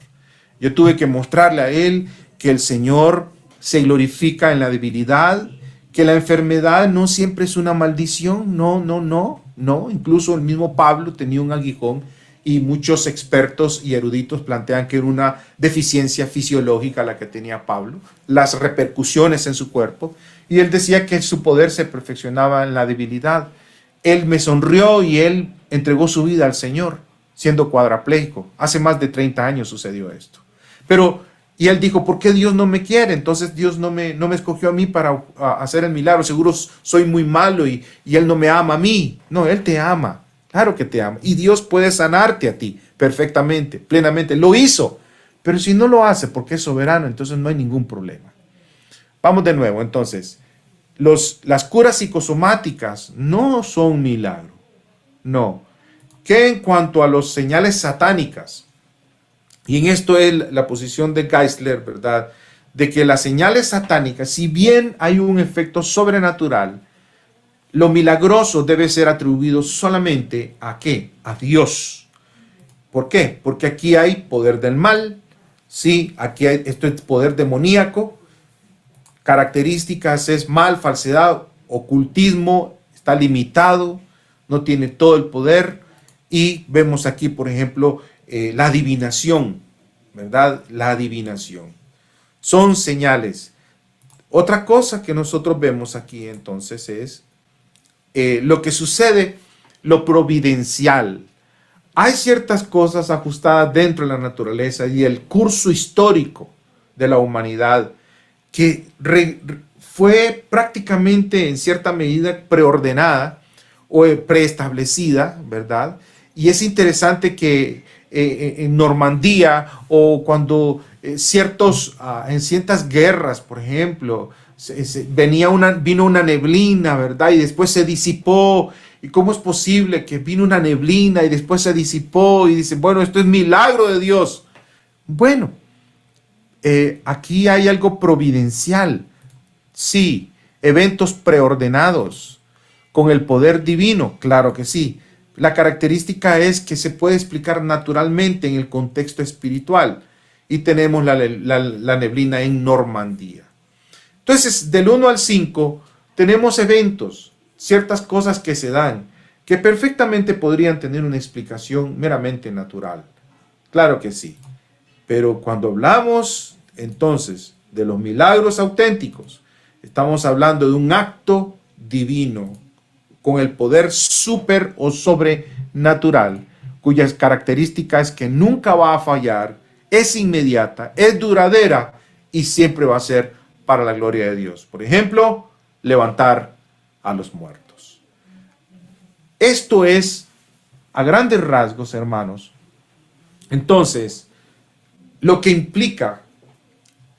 Yo tuve que mostrarle a él que el Señor se glorifica en la debilidad, que la enfermedad no siempre es una maldición. No. Incluso el mismo Pablo tenía un aguijón, y muchos expertos y eruditos plantean que era una deficiencia fisiológica la que tenía Pablo, las repercusiones en su cuerpo, y él decía que su poder se perfeccionaba en la debilidad. Él me sonrió y él entregó su vida al Señor, siendo cuadrapléjico. Hace más de 30 años sucedió esto. Y él dijo: ¿por qué Dios no me quiere? Entonces Dios no me escogió a mí para hacer el milagro. Seguro soy muy malo y Él no me ama a mí. No, Él te ama. Claro que te ama. Y Dios puede sanarte a ti perfectamente, plenamente. Lo hizo. Pero si no lo hace porque es soberano, entonces no hay ningún problema. Vamos de nuevo, entonces. Las curas psicosomáticas no son milagro. No. Que en cuanto a las señales satánicas, y en esto es la posición de Geisler, ¿verdad?, de que las señales satánicas, si bien hay un efecto sobrenatural, lo milagroso debe ser atribuido solamente ¿a qué? A Dios. ¿Por qué? Porque aquí hay poder del mal, sí, aquí hay, esto es poder demoníaco, características es mal, falsedad, ocultismo, está limitado, no tiene todo el poder. Y vemos aquí, por ejemplo, la adivinación, ¿verdad? La adivinación. Son señales. Otra cosa que nosotros vemos aquí entonces es lo que sucede, lo providencial. Hay ciertas cosas ajustadas dentro de la naturaleza y el curso histórico de la humanidad que fue prácticamente en cierta medida preordenada o preestablecida, ¿verdad? Y es interesante que en Normandía o cuando en ciertas guerras, por ejemplo, vino una neblina, ¿verdad? Y después se disipó. ¿Y cómo es posible que vino una neblina y después se disipó? Y dicen, bueno, esto es milagro de Dios. Bueno, aquí hay algo providencial. Sí, eventos preordenados con el poder divino, claro que sí. La característica es que se puede explicar naturalmente en el contexto espiritual. Y tenemos la neblina en Normandía. Entonces, del 1 al 5, tenemos eventos, ciertas cosas que se dan, que perfectamente podrían tener una explicación meramente natural. Claro que sí. Pero cuando hablamos entonces de los milagros auténticos, estamos hablando de un acto divino con el poder súper o sobrenatural, cuyas características es que nunca va a fallar, es inmediata, es duradera y siempre va a ser para la gloria de Dios. Por ejemplo, levantar a los muertos. Esto es, a grandes rasgos, hermanos, entonces, lo que implica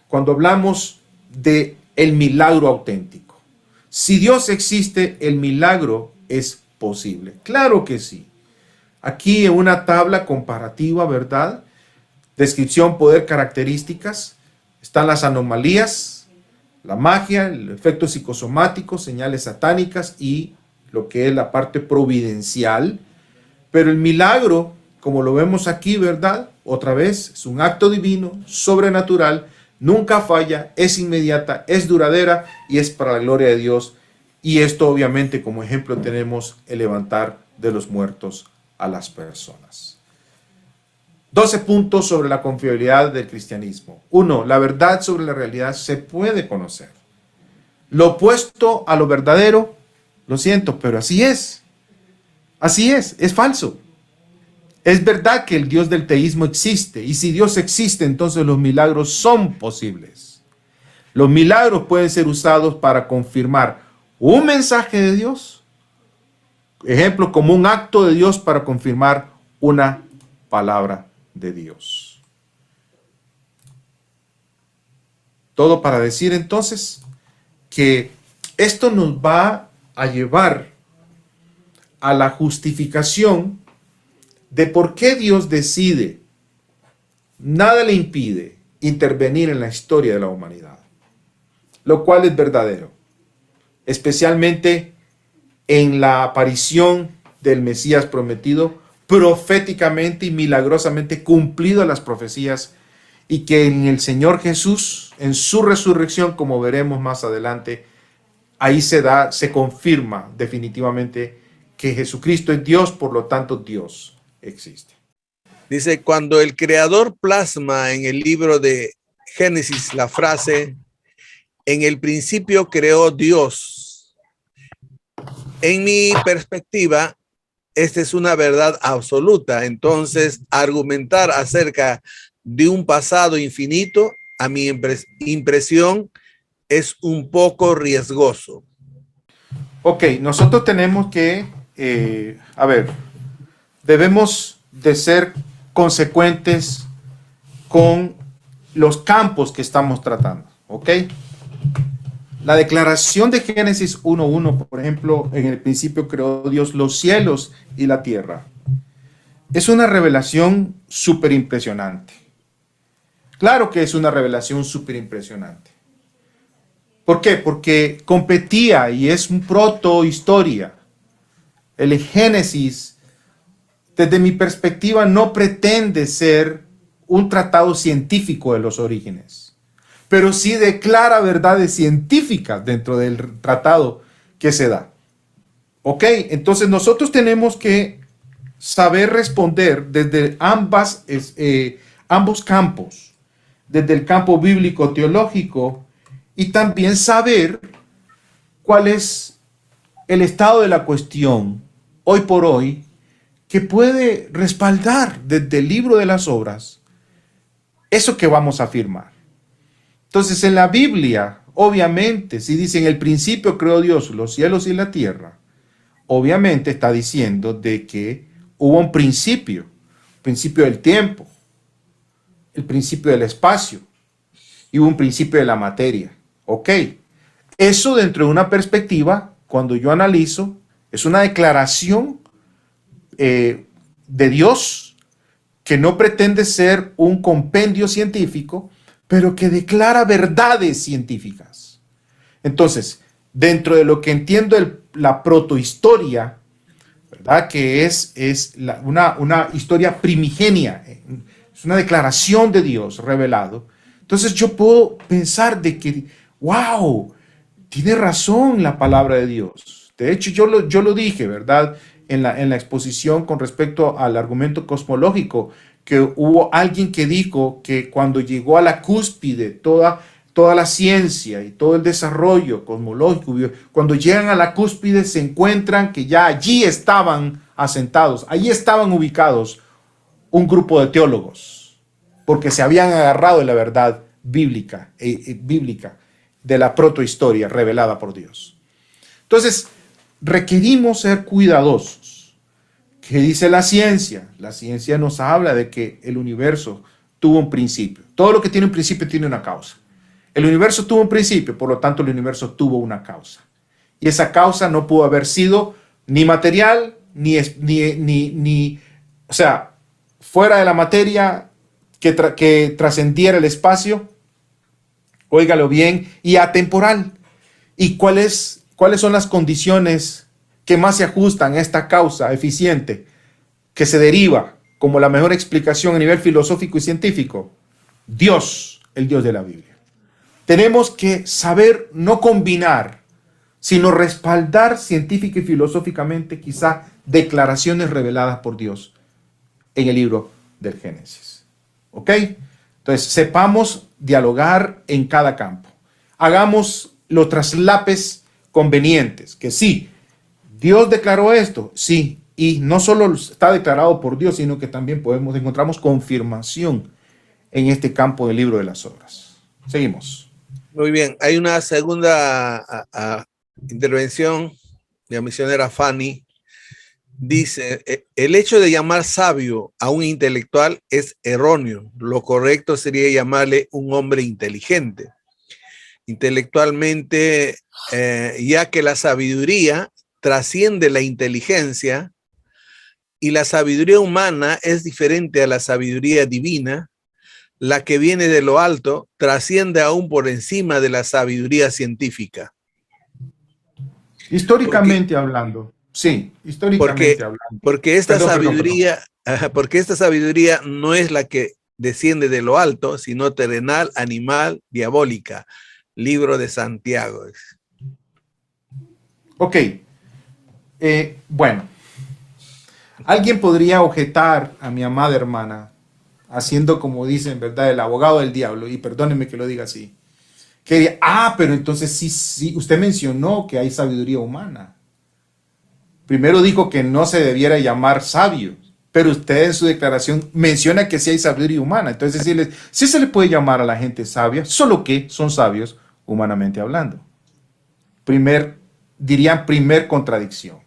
cuando hablamos de el milagro auténtico. Si Dios existe, el milagro es posible. Claro que sí. Aquí en una tabla comparativa, ¿verdad? Descripción, poder, características. Están las anomalías, la magia, el efecto psicosomático, señales satánicas y lo que es la parte providencial. Pero el milagro, como lo vemos aquí, ¿verdad? Otra vez, es un acto divino, sobrenatural, nunca falla, es inmediata, es duradera y es para la gloria de Dios. Y esto obviamente como ejemplo tenemos el levantar de los muertos a las personas. 12 puntos sobre la confiabilidad del cristianismo. 1. La verdad sobre la realidad se puede conocer. Lo opuesto a lo verdadero, lo siento, pero así es. Así es falso. Es verdad que el Dios del teísmo existe, y si Dios existe, entonces los milagros son posibles. Los milagros pueden ser usados para confirmar un mensaje de Dios, ejemplo, como un acto de Dios para confirmar una palabra de Dios. Todo para decir entonces que esto nos va a llevar a la justificación de por qué Dios decide, nada le impide intervenir en la historia de la humanidad, lo cual es verdadero, especialmente en la aparición del Mesías prometido, proféticamente y milagrosamente cumplido las profecías, y que en el Señor Jesús, en su resurrección, como veremos más adelante, ahí se confirma definitivamente que Jesucristo es Dios, por lo tanto Dios existe. Dice, cuando el Creador plasma en el libro de Génesis la frase, en el principio creó Dios. En mi perspectiva, esta es una verdad absoluta. Entonces, argumentar acerca de un pasado infinito, a mi impresión, es un poco riesgoso. Ok, nosotros tenemos que, debemos de ser consecuentes con los campos que estamos tratando, ¿ok? La declaración de Génesis 1:1, por ejemplo, en el principio creó Dios los cielos y la tierra. Es una revelación súper impresionante. Claro que es una revelación súper impresionante. ¿Por qué? Porque competía y es un protohistoria. El Génesis, desde mi perspectiva, no pretende ser un tratado científico de los orígenes, pero sí declara verdades científicas dentro del tratado que se da. Ok, entonces nosotros tenemos que saber responder desde ambos campos, desde el campo bíblico teológico y también saber cuál es el estado de la cuestión hoy por hoy que puede respaldar desde el libro de las obras eso que vamos a afirmar. Entonces en la Biblia, obviamente, si dice en el principio creó Dios los cielos y la tierra, obviamente está diciendo de que hubo un principio del tiempo, el principio del espacio y hubo un principio de la materia. Ok, eso dentro de una perspectiva, cuando yo analizo, es una declaración de Dios que no pretende ser un compendio científico, pero que declara verdades científicas. Entonces, dentro de lo que entiendo la protohistoria, ¿verdad? Que es una historia primigenia, es una declaración de Dios revelado. Entonces yo puedo pensar de que, wow, tiene razón la palabra de Dios. De hecho, yo lo dije, ¿verdad? En la exposición con respecto al argumento cosmológico, que hubo alguien que dijo que cuando llegó a la cúspide toda la ciencia y todo el desarrollo cosmológico, cuando llegan a la cúspide se encuentran que ya allí estaban asentados, allí estaban ubicados un grupo de teólogos, porque se habían agarrado de la verdad bíblica de la protohistoria revelada por Dios. Entonces, requerimos ser cuidadosos. ¿Qué dice la ciencia? La ciencia nos habla de que el universo tuvo un principio. Todo lo que tiene un principio tiene una causa. El universo tuvo un principio, por lo tanto el universo tuvo una causa. Y esa causa no pudo haber sido ni material, o sea, fuera de la materia que trascendiera el espacio, óigalo bien, y atemporal. ¿Y cuáles son las condiciones que más se ajustan a esta causa eficiente que se deriva como la mejor explicación a nivel filosófico y científico? Dios, el Dios de la Biblia. Tenemos que saber no combinar, sino respaldar científica y filosóficamente quizá declaraciones reveladas por Dios en el libro del Génesis. ¿Ok? Entonces, sepamos dialogar en cada campo. Hagamos los traslapes convenientes, que sí, Dios declaró esto, sí, y no solo está declarado por Dios, sino que también encontramos confirmación en este campo del libro de las obras. Seguimos. Muy bien, hay una segunda intervención de la misionera Fanny. Dice, el hecho de llamar sabio a un intelectual es erróneo. Lo correcto sería llamarle un hombre inteligente. Intelectualmente, ya que la sabiduría trasciende la inteligencia y la sabiduría humana es diferente a la sabiduría divina. La que viene de lo alto trasciende aún por encima de la sabiduría científica. Históricamente hablando, sí, históricamente hablando. Porque esta sabiduría no es la que desciende de lo alto, sino terrenal, animal, diabólica. Libro de Santiago. Ok. Bueno, alguien podría objetar a mi amada hermana, haciendo como dicen, ¿verdad? El abogado del diablo, y perdónenme que lo diga así. Que diría, pero entonces sí, usted mencionó que hay sabiduría humana. Primero dijo que no se debiera llamar sabio, pero usted en su declaración menciona que sí hay sabiduría humana. Entonces sí se le puede llamar a la gente sabia, solo que son sabios humanamente hablando. Primer contradicción.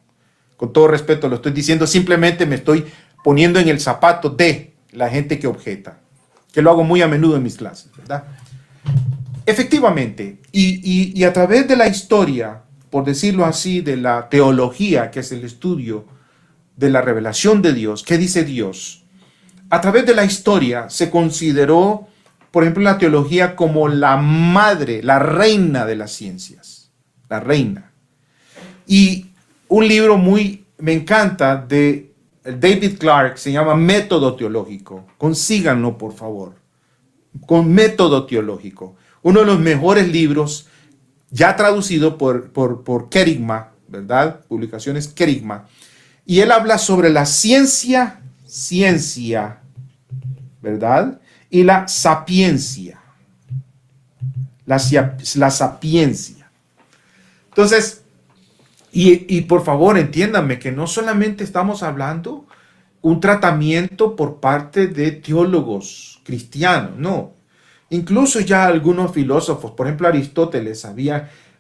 Con todo respeto lo estoy diciendo, simplemente me estoy poniendo en el zapato de la gente que objeta, que lo hago muy a menudo en mis clases, ¿verdad? Efectivamente, y a través de la historia, por decirlo así, de la teología, que es el estudio de la revelación de Dios, ¿qué dice Dios? A través de la historia se consideró por ejemplo, la teología como la madre, la reina de las ciencias, la reina. Y un libro me encanta de David Clark, se llama Método Teológico. Consíganlo, por favor. Con Método Teológico. Uno de los mejores libros, ya traducido por Kerygma, ¿verdad? Publicaciones Kerygma. Y él habla sobre la ciencia, ¿verdad? Y la sapiencia. La sapiencia. Entonces, y por favor, entiéndanme que no solamente estamos hablando un tratamiento por parte de teólogos cristianos, no. Incluso ya algunos filósofos, por ejemplo Aristóteles,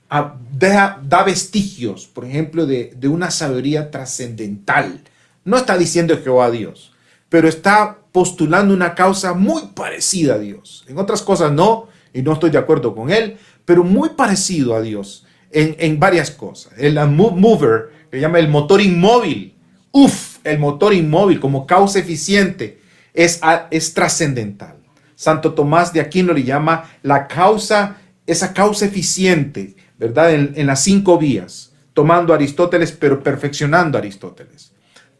da vestigios, por ejemplo, de una sabiduría trascendental. No está diciendo Jehová Dios, pero está postulando una causa muy parecida a Dios. En otras cosas no, y no estoy de acuerdo con él, pero muy parecido a Dios en varias cosas. El mover, que llama el motor inmóvil. El motor inmóvil como causa eficiente es trascendental. Santo Tomás de Aquino le llama esa causa eficiente, ¿verdad? En las 5 vías, tomando a Aristóteles, pero perfeccionando a Aristóteles.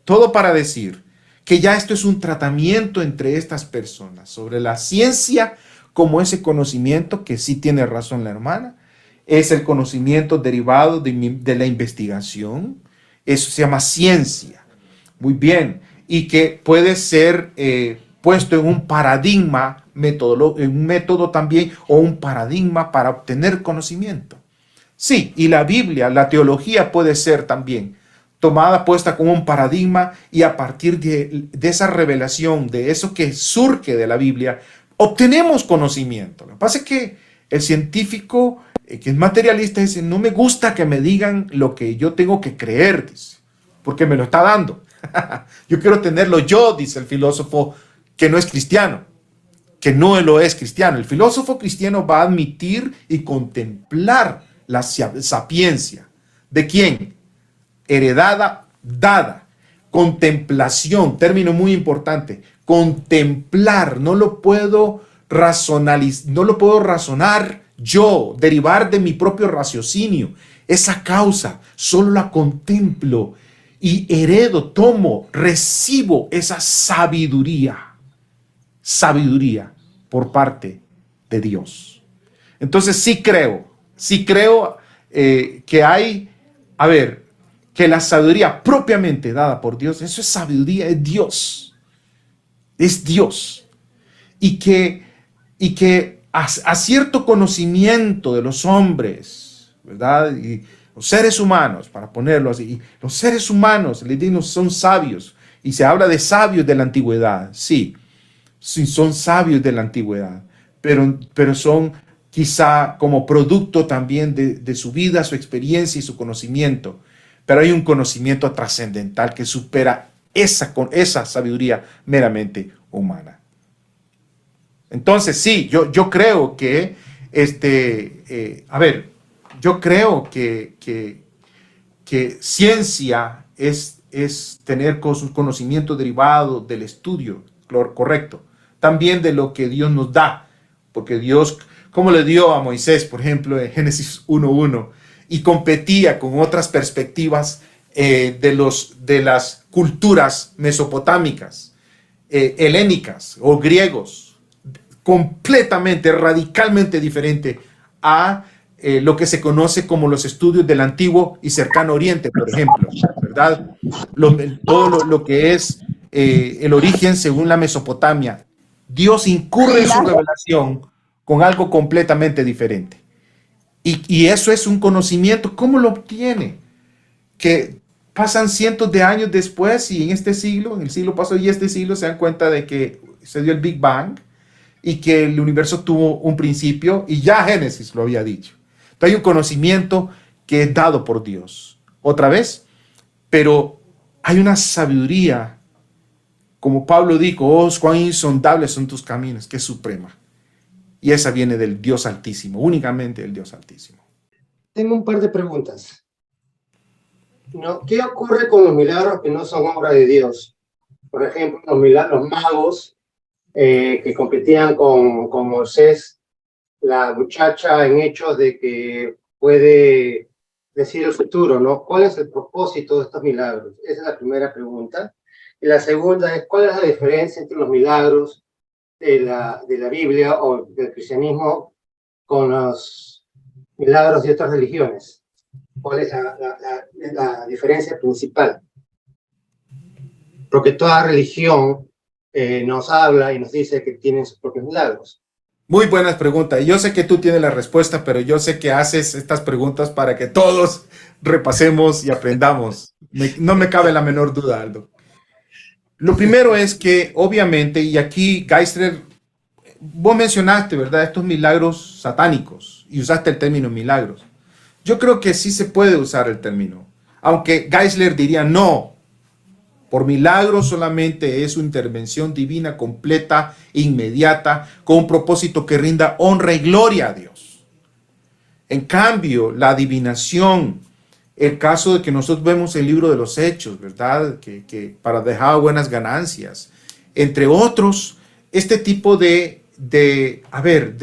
Todo para decir que ya esto es un tratamiento entre estas personas sobre la ciencia como ese conocimiento, que sí tiene razón la hermana, es el conocimiento derivado de la investigación. Eso se llama ciencia. Muy bien. Y que puede ser puesto en un paradigma, en un método también, o un paradigma para obtener conocimiento. Sí, y la Biblia, la teología puede ser también tomada, puesta como un paradigma, y a partir de esa revelación, de eso que surge de la Biblia, obtenemos conocimiento. Lo que pasa es que el científico que es materialista dice, no me gusta que me digan lo que yo tengo que creer, dice, porque me lo está dando. Yo quiero tenerlo yo, dice el filósofo que no es cristiano, que no lo es cristiano. El filósofo cristiano va a admitir y contemplar la sapiencia. ¿De quién? Heredada, dada. Contemplación, término muy importante. Contemplar, no lo puedo razonar yo, derivar de mi propio raciocinio. Esa causa solo la contemplo y heredo, tomo, recibo esa sabiduría por parte de Dios. Entonces sí creo que hay, que la sabiduría propiamente dada por Dios, eso es sabiduría, es Dios. Y que a cierto conocimiento de los hombres, ¿verdad? Y los seres humanos, para ponerlo así, los seres humanos, les digo, son sabios, y se habla de sabios de la antigüedad, sí, son sabios de la antigüedad, pero son quizá como producto también de su vida, su experiencia y su conocimiento, pero hay un conocimiento trascendental que supera esa sabiduría meramente humana. Entonces, sí, yo creo que, yo creo que ciencia es tener conocimiento derivado del estudio, correcto. También de lo que Dios nos da, porque Dios, como le dio a Moisés, por ejemplo, en Génesis 1:1, y competía con otras perspectivas de las culturas mesopotámicas, helénicas o griegos, completamente, radicalmente diferente a lo que se conoce como los estudios del Antiguo y Cercano Oriente, por ejemplo, ¿verdad? Todo lo que es el origen según la Mesopotamia. Dios incurre en su revelación con algo completamente diferente. Y eso es un conocimiento. ¿Cómo lo obtiene? Que pasan cientos de años después y en este siglo, en el siglo pasado y este siglo, se dan cuenta de que se dio el Big Bang y que el universo tuvo un principio, y ya Génesis lo había dicho. Entonces hay un conocimiento que es dado por Dios. Otra vez, pero hay una sabiduría, como Pablo dijo, oh, cuán insondables son tus caminos, que es suprema. Y esa viene del Dios Altísimo, únicamente del Dios Altísimo. Tengo un par de preguntas. ¿Qué ocurre con los milagros que no son obra de Dios? Por ejemplo, los magos que competían con Moisés, la muchacha en Hechos de que puede decir el futuro, ¿no? ¿Cuál es el propósito de estos milagros? Esa es la primera pregunta. Y la segunda es, ¿cuál es la diferencia entre los milagros de la Biblia o del cristianismo con los milagros de otras religiones? ¿Cuál es la diferencia principal? Porque toda religión nos habla y nos dice que tienen sus propios milagros. Muy buenas preguntas. Y yo sé que tú tienes la respuesta, pero yo sé que haces estas preguntas para que todos repasemos y aprendamos. No me cabe la menor duda, Aldo. Lo primero es que, obviamente, y aquí, Geisler, vos mencionaste, ¿verdad?, estos milagros satánicos y usaste el término milagros. Yo creo que sí se puede usar el término, aunque Geisler diría no. Por milagro solamente es su intervención divina completa, inmediata, con un propósito que rinda honra y gloria a Dios. En cambio, la adivinación, el caso de que nosotros vemos el libro de los Hechos, ¿verdad? Que para dejar buenas ganancias, entre otros, este tipo de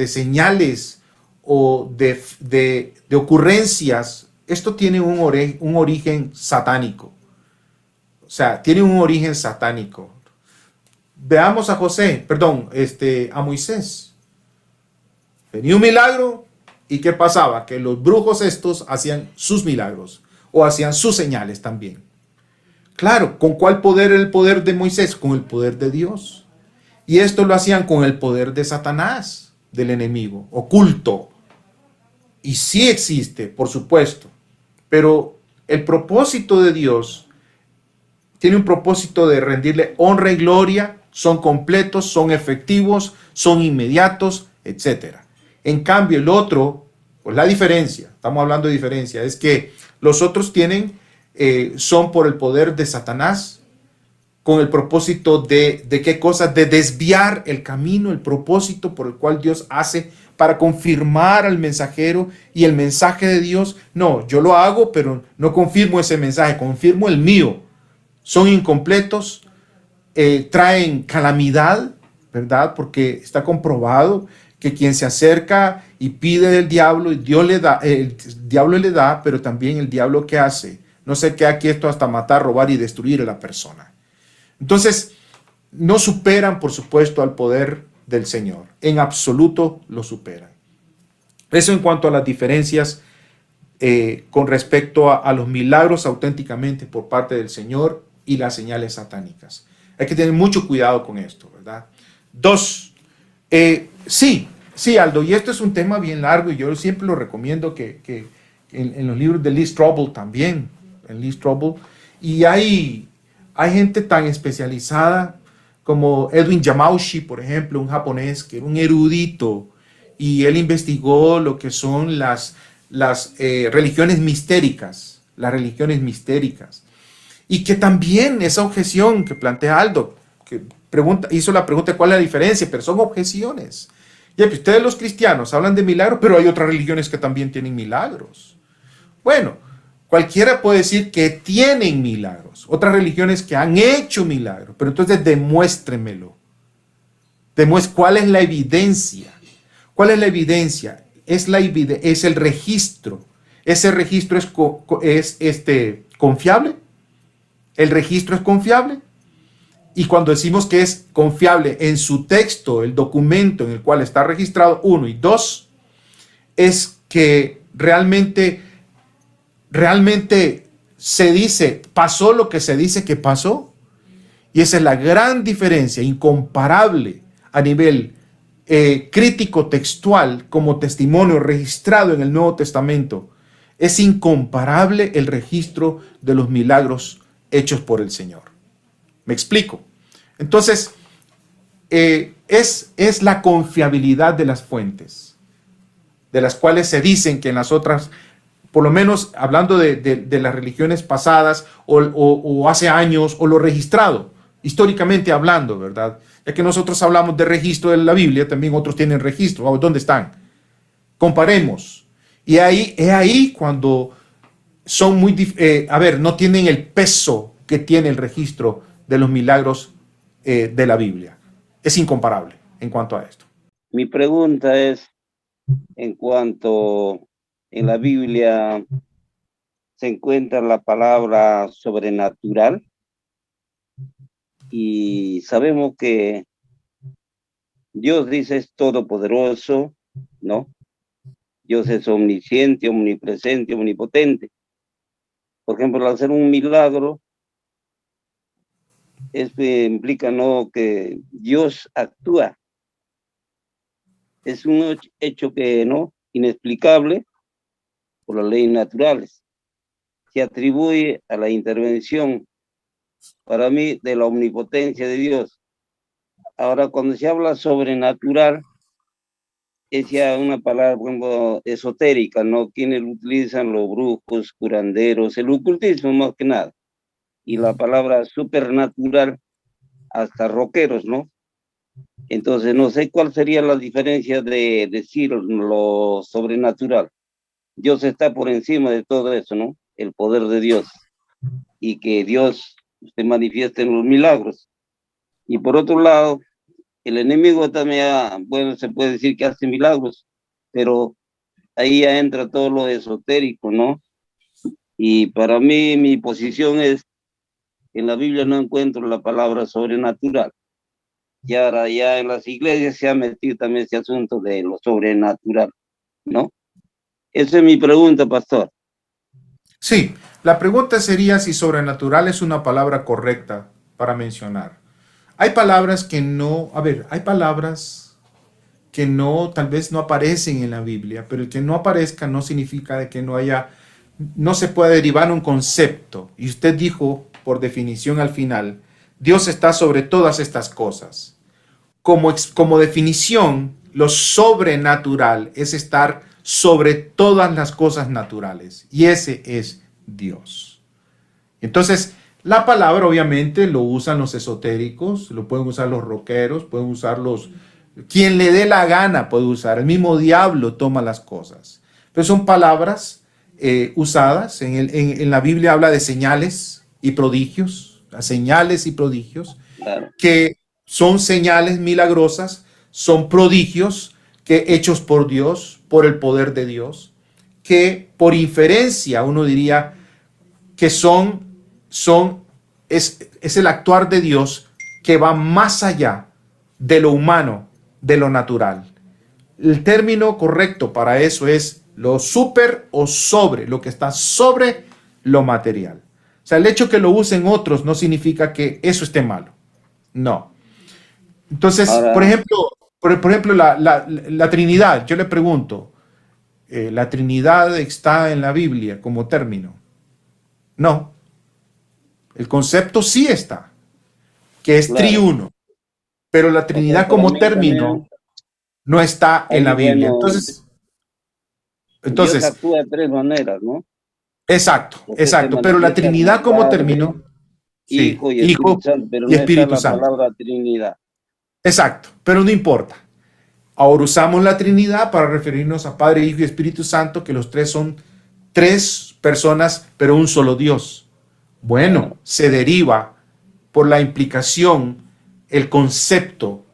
señales o de ocurrencias, esto tiene un origen satánico. O sea, tiene un origen satánico. Veamos a a Moisés. Venía un milagro y ¿qué pasaba? Que los brujos estos hacían sus milagros o hacían sus señales también. Claro, ¿con cuál poder era el poder de Moisés? Con el poder de Dios. Y esto lo hacían con el poder de Satanás, del enemigo, oculto. Y sí existe, por supuesto. Pero el propósito de Dios tiene un propósito de rendirle honra y gloria, son completos, son efectivos, son inmediatos, etc. En cambio, el otro, pues la diferencia, estamos hablando de diferencia, es que los otros son por el poder de Satanás, con el propósito de ¿qué cosa? De desviar el camino, el propósito por el cual Dios hace para confirmar al mensajero y el mensaje de Dios. No, yo lo hago, pero no confirmo ese mensaje, confirmo el mío. Son incompletos, traen calamidad, ¿verdad? Porque está comprobado que quien se acerca y pide del diablo, y Dios le da, el diablo le da, pero también el diablo ¿qué hace? No se queda quieto hasta matar, robar y destruir a la persona. Entonces, no superan, por supuesto, al poder del Señor. En absoluto lo superan. Eso en cuanto a las diferencias con respecto a los milagros auténticamente por parte del Señor y las señales satánicas. Hay que tener mucho cuidado con esto, ¿verdad? Dos, sí, Aldo, y esto es un tema bien largo y yo siempre lo recomiendo que en los libros de Lee Strobel también, en Lee Strobel, y hay gente tan especializada como Edwin Yamauchi, por ejemplo, un japonés que era un erudito y él investigó lo que son las religiones mistéricas, y que también esa objeción que plantea Aldo, que hizo la pregunta cuál es la diferencia, pero son objeciones. Ya que ustedes los cristianos hablan de milagros, pero hay otras religiones que también tienen milagros. Bueno, cualquiera puede decir que tienen milagros, otras religiones que han hecho milagros, pero entonces demuéstremelo. ¿Cuál es la evidencia? ¿Cuál es la evidencia? Es el registro. ¿Ese registro es confiable? ¿El registro es confiable? Y cuando decimos que es confiable en su texto, el documento en el cual está registrado, 1 y 2, es que realmente se dice, pasó lo que se dice que pasó. Y esa es la gran diferencia, incomparable a nivel crítico textual como testimonio registrado en el Nuevo Testamento. Es incomparable el registro de los milagros hechos por el Señor. ¿Me explico? Entonces, es la confiabilidad de las fuentes, de las cuales se dicen que en las otras, por lo menos hablando de las religiones pasadas o hace años, o lo registrado, históricamente hablando, ¿verdad? Ya que nosotros hablamos de registro de la Biblia, también otros tienen registro. ¿Dónde están? Comparemos. Y ahí cuando son no tienen el peso que tiene el registro de los milagros de la Biblia. es incomparable en cuanto a esto. Mi pregunta es, en cuanto en la Biblia se encuentra la palabra sobrenatural y sabemos que Dios dice es todopoderoso, ¿no? Dios es omnisciente, omnipresente, omnipotente. Por ejemplo, al hacer un milagro, esto implica, ¿no?, que Dios actúa. Es un hecho que, ¿no?, inexplicable por las leyes naturales. Se atribuye a la intervención, para mí, de la omnipotencia de Dios. Ahora, cuando se habla sobrenatural, es ya una palabra, por ejemplo, esotérica, ¿no? Quienes lo utilizan, los brujos, curanderos, el ocultismo más que nada. Y la palabra supernatural, hasta rockeros, ¿no? Entonces, no sé cuál sería la diferencia de decir lo sobrenatural. Dios está por encima de todo eso, ¿no? El poder de Dios. Y que Dios se manifieste en los milagros. Y por otro lado, el enemigo también, bueno, se puede decir que hace milagros, pero ahí ya entra todo lo esotérico, ¿no? Y para mí, mi posición es, en la Biblia no encuentro la palabra sobrenatural. Y ahora ya en las iglesias se ha metido también ese asunto de lo sobrenatural, ¿no? Esa es mi pregunta, pastor. Sí, la pregunta sería si sobrenatural es una palabra correcta para mencionar. Hay palabras que no, a ver, hay palabras que no, tal vez no aparecen en la Biblia, pero el que no aparezca no significa de que no haya, no se puede derivar un concepto. Y usted dijo, por definición al final, Dios está sobre todas estas cosas. Como definición, lo sobrenatural es estar sobre todas las cosas naturales. Y ese es Dios. Entonces, la palabra obviamente lo usan los esotéricos, lo pueden usar los rockeros, pueden usar quien le dé la gana puede usar. El mismo diablo toma las cosas. Pero son palabras usadas. En la Biblia habla de señales y prodigios, señales y prodigios, Claro. que son señales milagrosas, son prodigios que hechos por Dios, por el poder de Dios, que por inferencia uno diría que es el actuar de Dios que va más allá de lo humano, de lo natural. El término correcto para eso es lo super o sobre, lo que está sobre lo material. O sea, el hecho que lo usen otros no significa que eso esté malo. No. Entonces, Ahora, por ejemplo, la Trinidad, yo le pregunto, ¿la Trinidad está en la Biblia como término? No. El concepto sí está, que es claro. triuno, pero la O sea, Trinidad para como mí término también, no está en la ahí, Biblia. bueno, Dios Entonces, actúa de tres maneras, ¿no? exacto, Porque se exacto, pero la manifiesta Trinidad como como Padre, término, sí, Hijo y Espíritu Hijo Santo, pero y no está Espíritu la Santo. palabra Trinidad. Exacto, pero no importa. Ahora usamos la Trinidad para referirnos a Padre, Hijo y Espíritu Santo, que los tres son tres personas, pero un solo Dios. Bueno, se deriva por la implicación, el concepto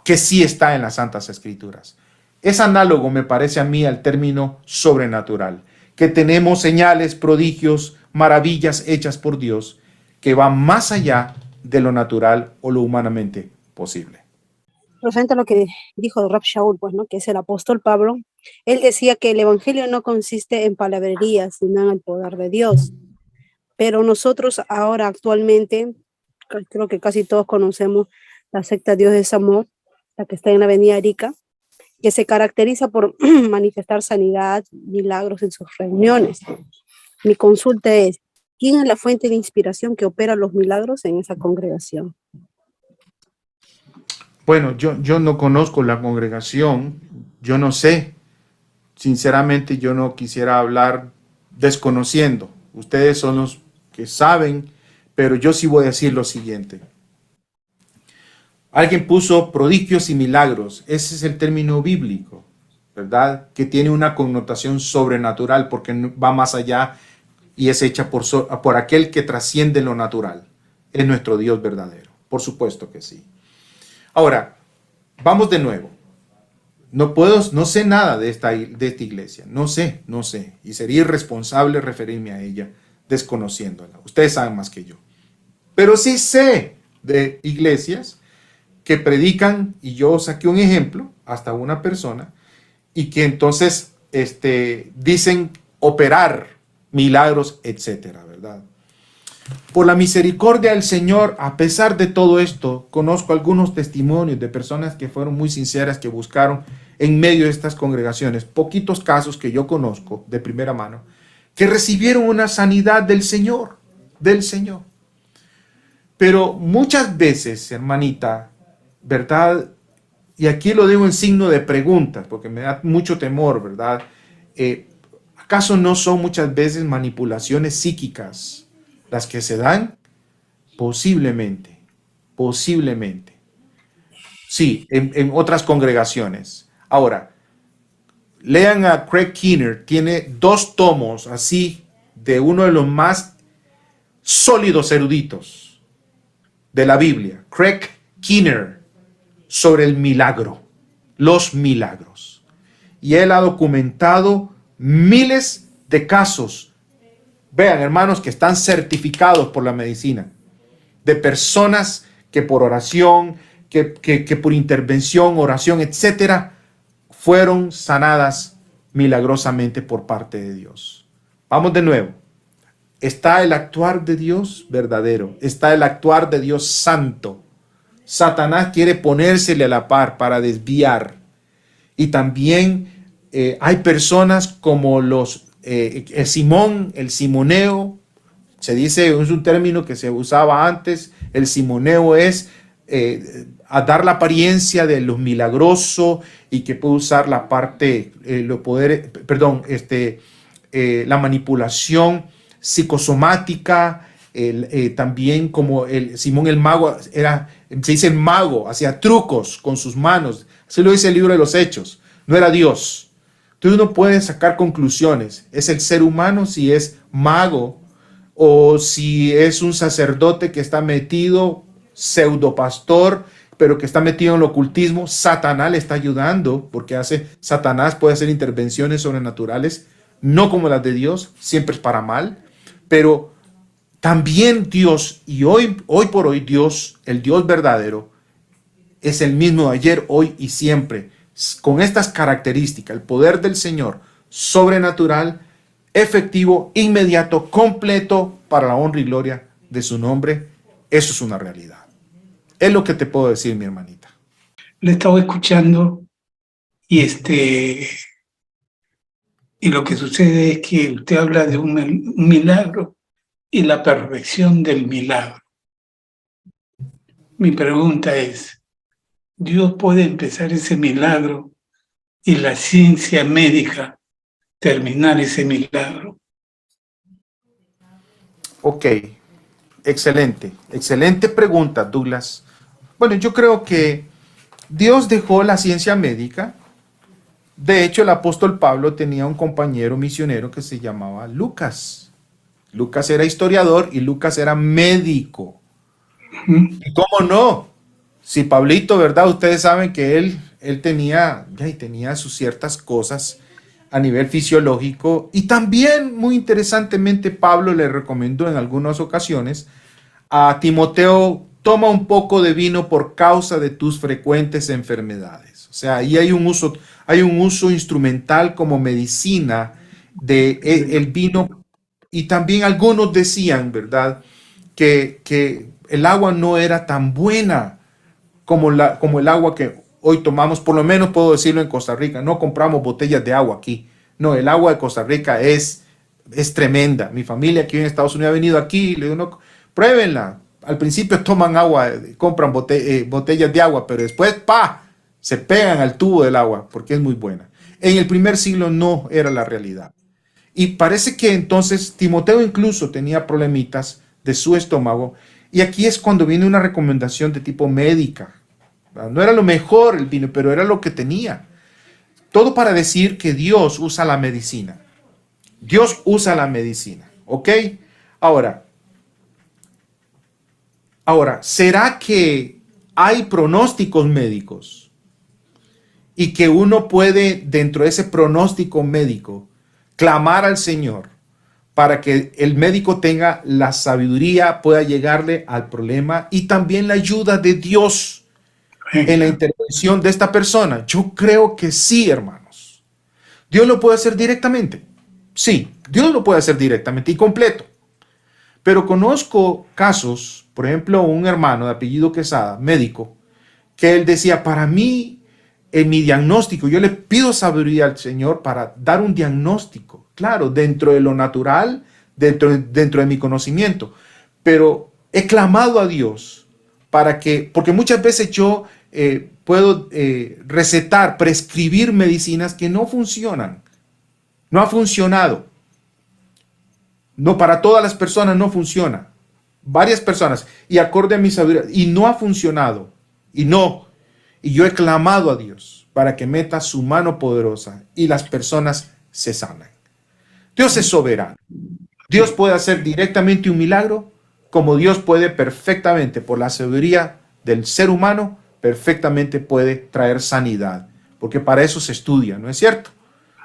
que sí está en las Santas Escrituras. Es análogo, me parece a mí, al término sobrenatural, que tenemos señales, prodigios, maravillas hechas por Dios, que van más allá de lo natural o lo humanamente posible. Referente a lo que dijo Rab Shaul, pues, ¿no? Que es el apóstol Pablo, él decía que el evangelio no consiste en palabrerías, sino en el poder de Dios. Pero nosotros ahora actualmente, creo que casi todos conocemos la secta Dios es Amor, la que está en la avenida Arica, que se caracteriza por manifestar sanidad, milagros en sus reuniones. Mi consulta es, ¿quién es la fuente de inspiración que opera los milagros en esa congregación? Bueno, yo no conozco la congregación, yo no sé. Sinceramente, yo no quisiera hablar desconociendo. Ustedes son los que saben, pero yo sí voy a decir lo siguiente. Alguien puso prodigios y milagros. Ese es el término bíblico, ¿verdad? Que tiene una connotación sobrenatural porque va más allá y es hecha por aquel que trasciende lo natural. Es nuestro Dios verdadero. Por supuesto que sí. Ahora, Vamos de nuevo. No sé nada de esta iglesia. No sé. Y sería irresponsable referirme a ella desconociéndola. Ustedes saben más que yo. Pero sí sé de iglesias que predican, y yo saqué un ejemplo, hasta una persona, y que entonces dicen operar milagros, etcétera, ¿verdad? Por la misericordia del Señor, a pesar de todo esto, conozco algunos testimonios de personas que fueron muy sinceras, que buscaron en medio de estas congregaciones, poquitos casos que yo conozco de primera mano, que recibieron una sanidad del Señor, Pero muchas veces, hermanita, ¿verdad? Y aquí lo digo en signo de preguntas, porque me da mucho temor, ¿verdad? ¿Acaso no son muchas veces manipulaciones psíquicas las que se dan? Posiblemente. Sí, en otras congregaciones. Ahora, lean a Craig Keener, tiene 2 tomos así de uno de los más sólidos eruditos de la Biblia, Craig Keener, sobre el milagro, los milagros. Y él ha documentado miles de casos, vean hermanos, que están certificados por la medicina, de personas que por oración, que por intervención, oración, etcétera, fueron sanadas milagrosamente por parte de Dios. Vamos de nuevo. Está el actuar de Dios verdadero, está el actuar de Dios santo. Satanás quiere ponérsele a la par para desviar. Y también hay personas como Simón, el simoneo. Se dice, es un término que se usaba antes. El simoneo es a dar la apariencia de lo milagroso y que puede usar la parte, la manipulación psicosomática. También como Simón el mago se dice el mago, hacía trucos con sus manos. Así lo dice el libro de los Hechos. No era Dios. Tú no puedes sacar conclusiones. Es el ser humano si es mago o si es un sacerdote que está metido, pseudopastor, pero que está metido en el ocultismo. Satanás le está ayudando porque Satanás puede hacer intervenciones sobrenaturales, no como las de Dios, siempre es para mal, pero también Dios, y hoy por hoy Dios, el Dios verdadero, es el mismo ayer, hoy y siempre, con estas características, el poder del Señor, sobrenatural, efectivo, inmediato, completo, para la honra y gloria de su nombre. Eso es una realidad. Es lo que te puedo decir, mi hermanita. Le estaba escuchando y y lo que sucede es que usted habla de un milagro y la perfección del milagro. Mi pregunta es, ¿Dios puede empezar ese milagro y la ciencia médica terminar ese milagro? Ok, excelente pregunta, Douglas. Bueno, yo creo que Dios dejó la ciencia médica. De hecho, el apóstol Pablo tenía un compañero misionero que se llamaba Lucas. Lucas era historiador y Lucas era médico. ¿Y cómo no? Si Pablito, ¿verdad? Ustedes saben que él tenía sus ciertas cosas a nivel fisiológico, y también muy interesantemente Pablo le recomendó en algunas ocasiones a Timoteo: toma un poco de vino por causa de tus frecuentes enfermedades. O sea, ahí hay un uso instrumental como medicina de el vino. Y también algunos decían, ¿verdad?, que el agua no era tan buena como el agua que hoy tomamos. Por lo menos puedo decirlo en Costa Rica. No compramos botellas de agua aquí. No, el agua de Costa Rica es tremenda. Mi familia aquí en Estados Unidos ha venido aquí y le digo, no, pruébenla. Al principio toman agua, compran botellas de agua, pero después, se pegan al tubo del agua porque es muy buena. En el primer siglo no era la realidad. Y parece que entonces Timoteo incluso tenía problemitas de su estómago. Y aquí es cuando viene una recomendación de tipo médica. No era lo mejor el vino, pero era lo que tenía. Todo para decir que Dios usa la medicina. Dios usa la medicina, ¿ok? Ahora, ¿será que hay pronósticos médicos y que uno puede, dentro de ese pronóstico médico, clamar al Señor para que el médico tenga la sabiduría, pueda llegarle al problema y también la ayuda de Dios en la intervención de esta persona. Yo creo que sí, hermanos. Dios lo puede hacer directamente. Sí, Dios lo puede hacer directamente y completo. Pero conozco casos, por ejemplo, un hermano de apellido Quesada, médico, que él decía, para mí, en mi diagnóstico, yo le pido sabiduría al Señor para dar un diagnóstico, claro, dentro de lo natural, dentro de mi conocimiento, pero he clamado a Dios para que, porque muchas veces yo puedo recetar, prescribir medicinas que no funcionan, no ha funcionado. No, para todas las personas no funciona. Varias personas, y acorde a mi sabiduría, y no ha funcionado. Y yo he clamado a Dios para que meta su mano poderosa y las personas se sanan. Dios es soberano. Dios puede hacer directamente un milagro, como Dios puede perfectamente, por la sabiduría del ser humano, perfectamente puede traer sanidad. Porque para eso se estudia, ¿no es cierto?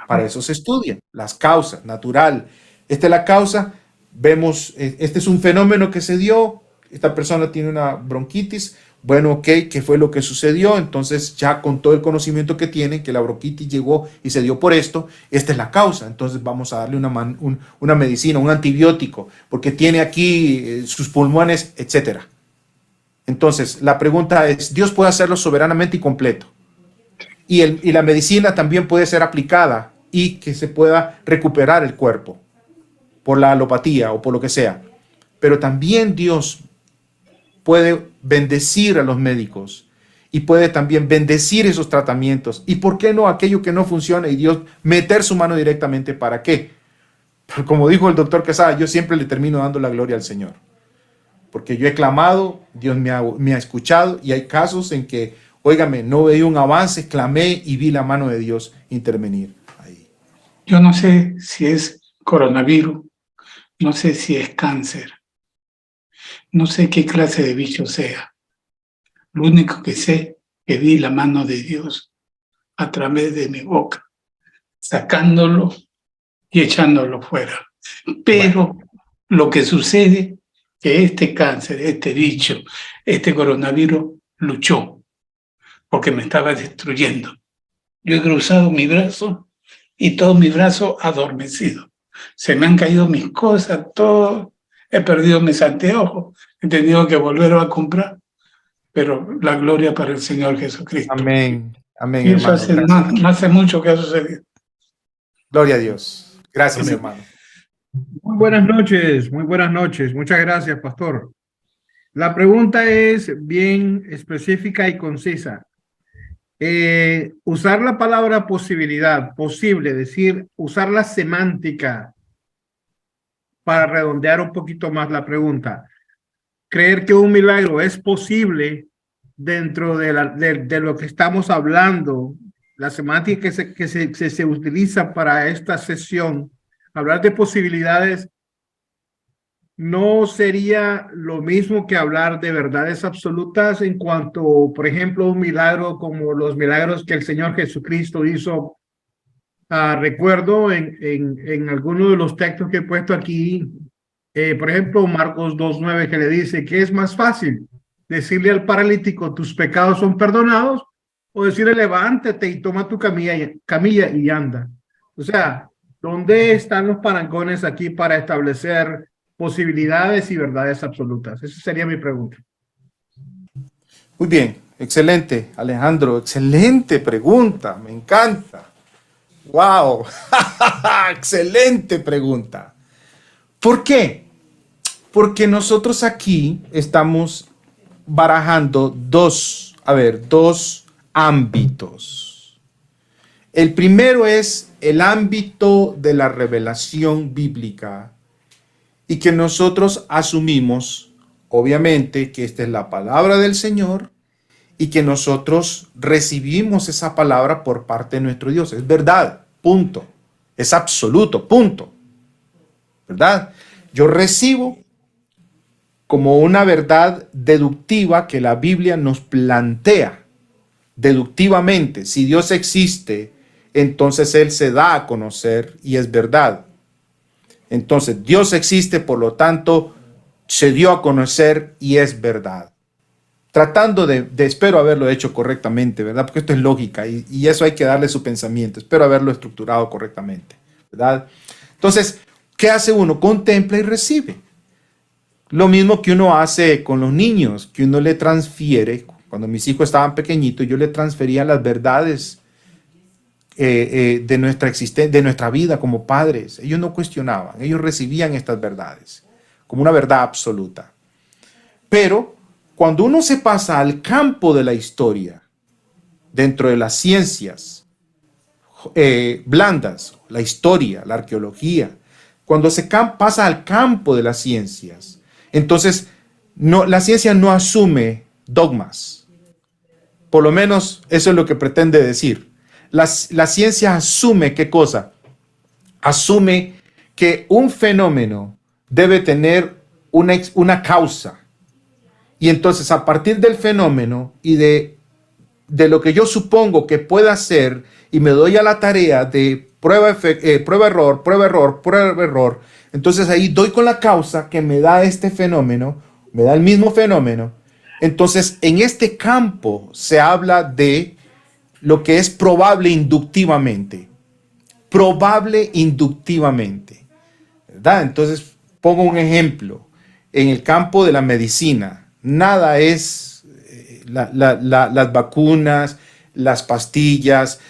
Para eso se estudian las causas, natural. Esta es la causa, vemos, este es un fenómeno que se dio, esta persona tiene una bronquitis, bueno, ok, ¿qué fue lo que sucedió? Entonces ya con todo el conocimiento que tienen, que la bronquitis llegó y se dio por esto, esta es la causa, entonces vamos a darle una medicina, un antibiótico, porque tiene aquí sus pulmones, etcétera. Entonces, la pregunta es, ¿Dios puede hacerlo soberanamente y completo? Y la medicina también puede ser aplicada y que se pueda recuperar el cuerpo por la alopatía o por lo que sea. Pero también Dios puede bendecir a los médicos y puede también bendecir esos tratamientos. ¿Y por qué no aquello que no funciona y Dios meter su mano directamente? ¿Para qué? Pero como dijo el doctor Quesada, yo siempre le termino dando la gloria al Señor. Porque yo he clamado, Dios me ha escuchado y hay casos en que, óigame, no veía un avance, clamé y vi la mano de Dios intervenir ahí. Yo no sé si es coronavirus, no sé si es cáncer, no sé qué clase de bicho sea. Lo único que sé es que vi la mano de Dios a través de mi boca, sacándolo y echándolo fuera. Pero lo que sucede es que este cáncer, este bicho, este coronavirus luchó porque me estaba destruyendo. Yo he cruzado mi brazo y todo mi brazo adormecido. Se me han caído mis cosas, todo. He perdido mis anteojos. He tenido que volver a comprar. Pero la gloria para el Señor Jesucristo. Amén. Amén, Y eso hermano. no hace mucho que ha sucedido. Gloria a Dios. Gracias, Amén. hermano. Muy buenas noches, muy buenas noches. Muchas gracias, pastor. La pregunta es bien específica y concisa. Usar la palabra posibilidad, posible, decir, usar la semántica para redondear un poquito más la pregunta. Creer que un milagro es posible dentro de lo que estamos hablando, la semántica que se utiliza para esta sesión, hablar de posibilidades no sería lo mismo que hablar de verdades absolutas en cuanto, por ejemplo, un milagro como los milagros que el Señor Jesucristo hizo. Recuerdo en alguno de los textos que he puesto aquí, por ejemplo, Marcos 2:9, que le dice que es más fácil decirle al paralítico, tus pecados son perdonados, o decirle, levántate y toma tu camilla y anda. O sea, ¿dónde están los parangones aquí para establecer posibilidades y verdades absolutas? Esa sería mi pregunta. Muy bien, excelente, Alejandro, excelente pregunta, me encanta. Wow, excelente pregunta. ¿Por qué? Porque nosotros aquí estamos barajando dos ámbitos. El primero es el ámbito de la revelación bíblica y que nosotros asumimos, obviamente, que esta es la palabra del Señor y que nosotros recibimos esa palabra por parte de nuestro Dios. Es verdad, punto. Es absoluto, punto. ¿Verdad? Yo recibo como una verdad deductiva que la Biblia nos plantea. deductivamente, si Dios existe, entonces Él se da a conocer y es verdad. Entonces, Dios existe, por lo tanto, se dio a conocer y es verdad. Tratando de espero haberlo hecho correctamente, ¿verdad? Porque esto es lógica y eso hay que darle su pensamiento. Espero haberlo estructurado correctamente, ¿verdad? Entonces, ¿qué hace uno? Contempla y recibe. Lo mismo que uno hace con los niños, que uno le transfiere. Cuando mis hijos estaban pequeñitos, yo le transfería las verdades de nuestra existencia, de nuestra vida como padres. Ellos no cuestionaban, ellos recibían estas verdades como una verdad absoluta. Pero cuando uno se pasa al campo de la historia, dentro de las ciencias blandas, la historia, la arqueología, cuando se pasa al campo de las ciencias, entonces la ciencia no asume dogmas. Por lo menos eso es lo que pretende decir. La ciencia asume ¿qué cosa? Asume que un fenómeno debe tener una causa. Y entonces a partir del fenómeno y de lo que yo supongo que pueda ser y me doy a la tarea de prueba-error, entonces ahí doy con la causa que me da este fenómeno, me da el mismo fenómeno. Entonces en este campo se habla de lo que es probable inductivamente. Probable inductivamente, ¿verdad? Entonces pongo un ejemplo. En el campo de la medicina, nada es las vacunas, las pastillas.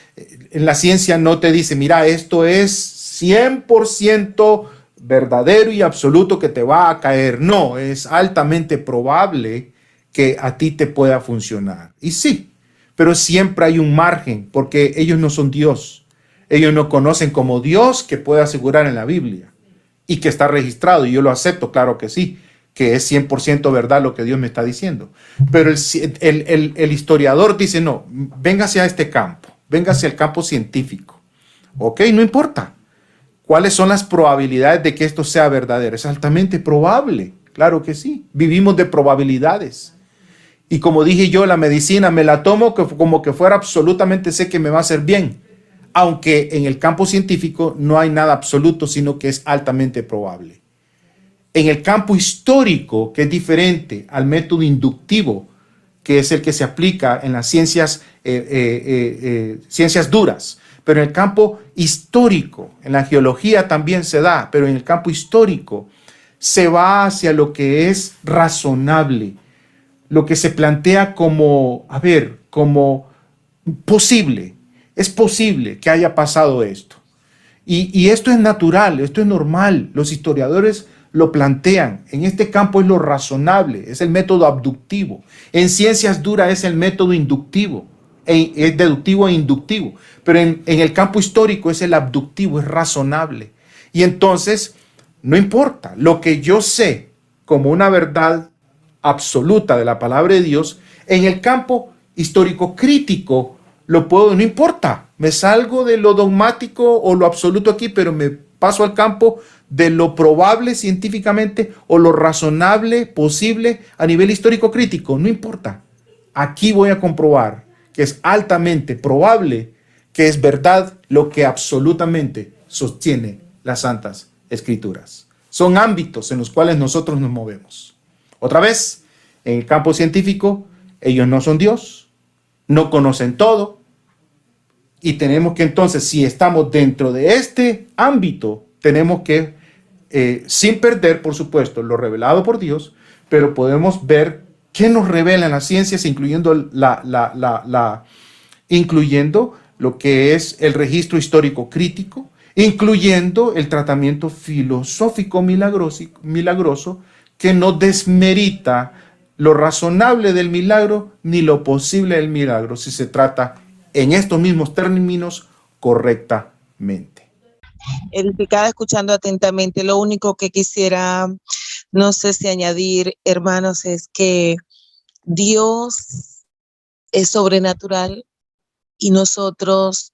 En la ciencia no te dice, mira, esto es 100% verdadero y absoluto que te va a caer. No, es altamente probable que a ti te pueda funcionar. Y sí, pero siempre hay un margen porque ellos no son Dios. Ellos no conocen como Dios que puede asegurar en la Biblia y que está registrado. Y yo lo acepto, claro que sí, que es 100% verdad lo que Dios me está diciendo. Pero el historiador dice, no, véngase a este campo, véngase al campo científico. Ok, no importa. ¿Cuáles son las probabilidades de que esto sea verdadero? Es altamente probable, claro que sí. Vivimos de probabilidades. Y como dije yo, la medicina me la tomo como que fuera absolutamente sé que me va a hacer bien. Aunque en el campo científico no hay nada absoluto, sino que es altamente probable. En el campo histórico, que es diferente al método inductivo, que es el que se aplica en las ciencias duras, pero en el campo histórico, en la geología también se da, pero en el campo histórico se va hacia lo que es razonable, lo que se plantea como, como posible. Es posible que haya pasado esto. Y esto es natural, esto es normal. Los historiadores lo plantean. En este campo es lo razonable, es el método abductivo. En ciencias duras es el método inductivo, es deductivo e inductivo. Pero en el campo histórico es el abductivo, es razonable. Y entonces, no importa, lo que yo sé como una verdad absoluta de la palabra de Dios, en el campo histórico crítico lo puedo, no importa, me salgo de lo dogmático o lo absoluto aquí, pero me paso al campo de lo probable científicamente o lo razonable posible a nivel histórico crítico, no importa. Aquí voy a comprobar que es altamente probable que es verdad lo que absolutamente sostiene las Santas Escrituras. Son ámbitos en los cuales nosotros nos movemos. Otra vez, en el campo científico, ellos no son Dios, no conocen todo, y tenemos que entonces, si estamos dentro de este ámbito, tenemos que, sin perder, por supuesto, lo revelado por Dios, pero podemos ver qué nos revelan las ciencias, incluyendo incluyendo lo que es el registro histórico crítico, incluyendo el tratamiento filosófico milagroso que no desmerita lo razonable del milagro ni lo posible del milagro, si se trata en estos mismos términos correctamente. Edificada, escuchando atentamente. Lo único que quisiera, no sé si añadir, hermanos, es que Dios es sobrenatural y nosotros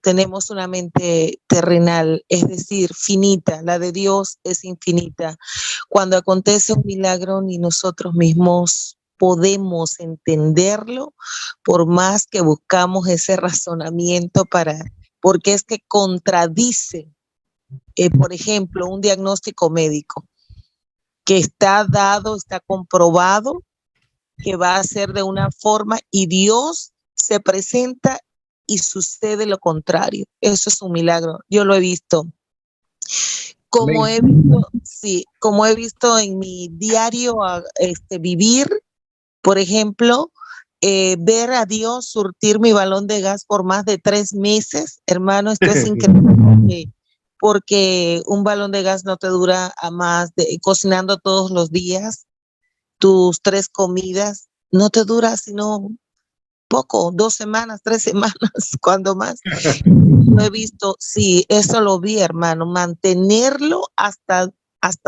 tenemos una mente terrenal, es decir, finita. La de Dios es infinita. Cuando acontece un milagro, ni nosotros mismos podemos entenderlo, por más que buscamos ese razonamiento porque es que contradice, por ejemplo, un diagnóstico médico que está dado, está comprobado, que va a ser de una forma y Dios se presenta y sucede lo contrario. Eso es un milagro. Yo lo he visto. Como he visto, sí, como he visto en mi diario vivir, por ejemplo, ver a Dios surtir mi balón de gas por más de 3 meses, hermano, esto es increíble porque un balón de gas no te dura a más de cocinando todos los días, tus 3 comidas, no te dura sino poco, 2 semanas, 3 semanas, cuando más. Lo he visto, sí, eso lo vi, hermano, mantenerlo hasta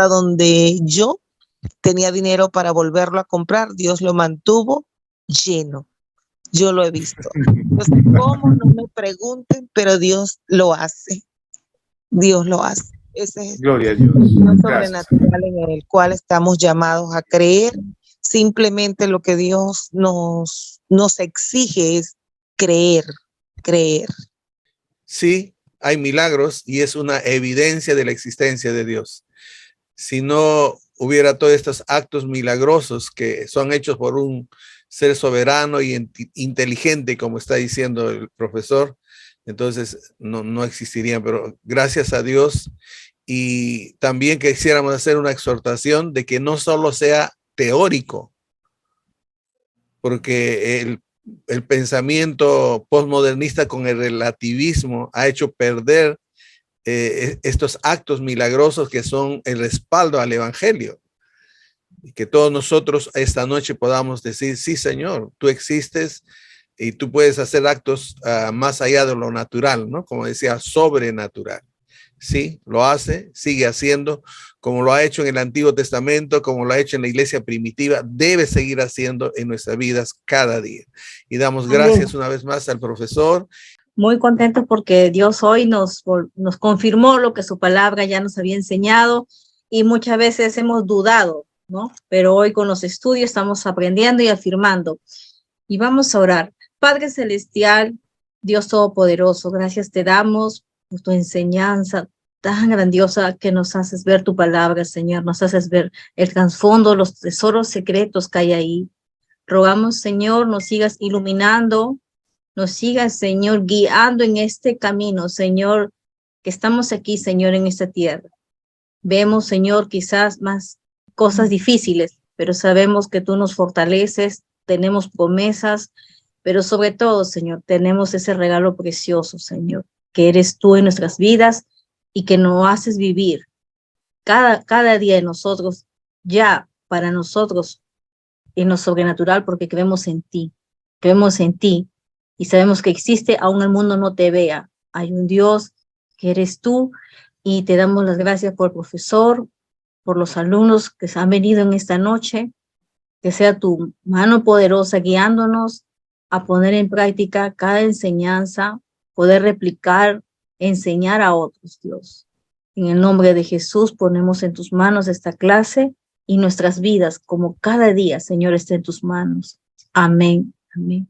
donde yo tenía dinero para volverlo a comprar, Dios lo mantuvo lleno. Yo lo he visto. Entonces, ¿cómo? No me pregunten, pero Dios lo hace. Dios lo hace. Ese es Gloria a Dios. el Gracias. sobrenatural en el cual estamos llamados a creer. Simplemente lo que Dios nos exige es creer. Sí, hay milagros y es una evidencia de la existencia de Dios. Si no hubiera todos estos actos milagrosos que son hechos por un ser soberano y inteligente, como está diciendo el profesor, entonces no existirían. Pero gracias a Dios, y también quisiéramos hacer una exhortación de que no solo sea teórico, porque el pensamiento postmodernista con el relativismo ha hecho perder estos actos milagrosos que son el respaldo al evangelio. Y que todos nosotros esta noche podamos decir, sí, Señor, tú existes y tú puedes hacer actos más allá de lo natural, ¿no? Como decía, sobrenatural. Sí, lo hace, sigue haciendo, como lo ha hecho en el Antiguo Testamento, como lo ha hecho en la iglesia primitiva, debe seguir haciendo en nuestras vidas cada día. Y damos gracias una vez más al profesor. Muy contentos porque Dios hoy nos confirmó lo que su palabra ya nos había enseñado y muchas veces hemos dudado, ¿no? Pero hoy con los estudios estamos aprendiendo y afirmando. Y vamos a orar. Padre Celestial, Dios Todopoderoso, gracias te damos por tu enseñanza tan grandiosa que nos haces ver tu palabra, Señor. Nos haces ver el trasfondo, los tesoros secretos que hay ahí. Rogamos, Señor, nos sigas iluminando, nos sigas, Señor, guiando en este camino, Señor, que estamos aquí, Señor, en esta tierra. Vemos, Señor, quizás más cosas difíciles, pero sabemos que tú nos fortaleces, tenemos promesas, pero sobre todo, Señor, tenemos ese regalo precioso, Señor, que eres tú en nuestras vidas y que nos haces vivir cada día de nosotros, ya para nosotros, en lo sobrenatural, porque creemos en ti y sabemos que existe, aún el mundo no te vea. Hay un Dios que eres tú y te damos las gracias por el profesor, por los alumnos que han venido en esta noche, que sea tu mano poderosa guiándonos a poner en práctica cada enseñanza, poder replicar, enseñar a otros, Dios. En el nombre de Jesús ponemos en tus manos esta clase y nuestras vidas, como cada día, Señor, está en tus manos. Amén. Amén.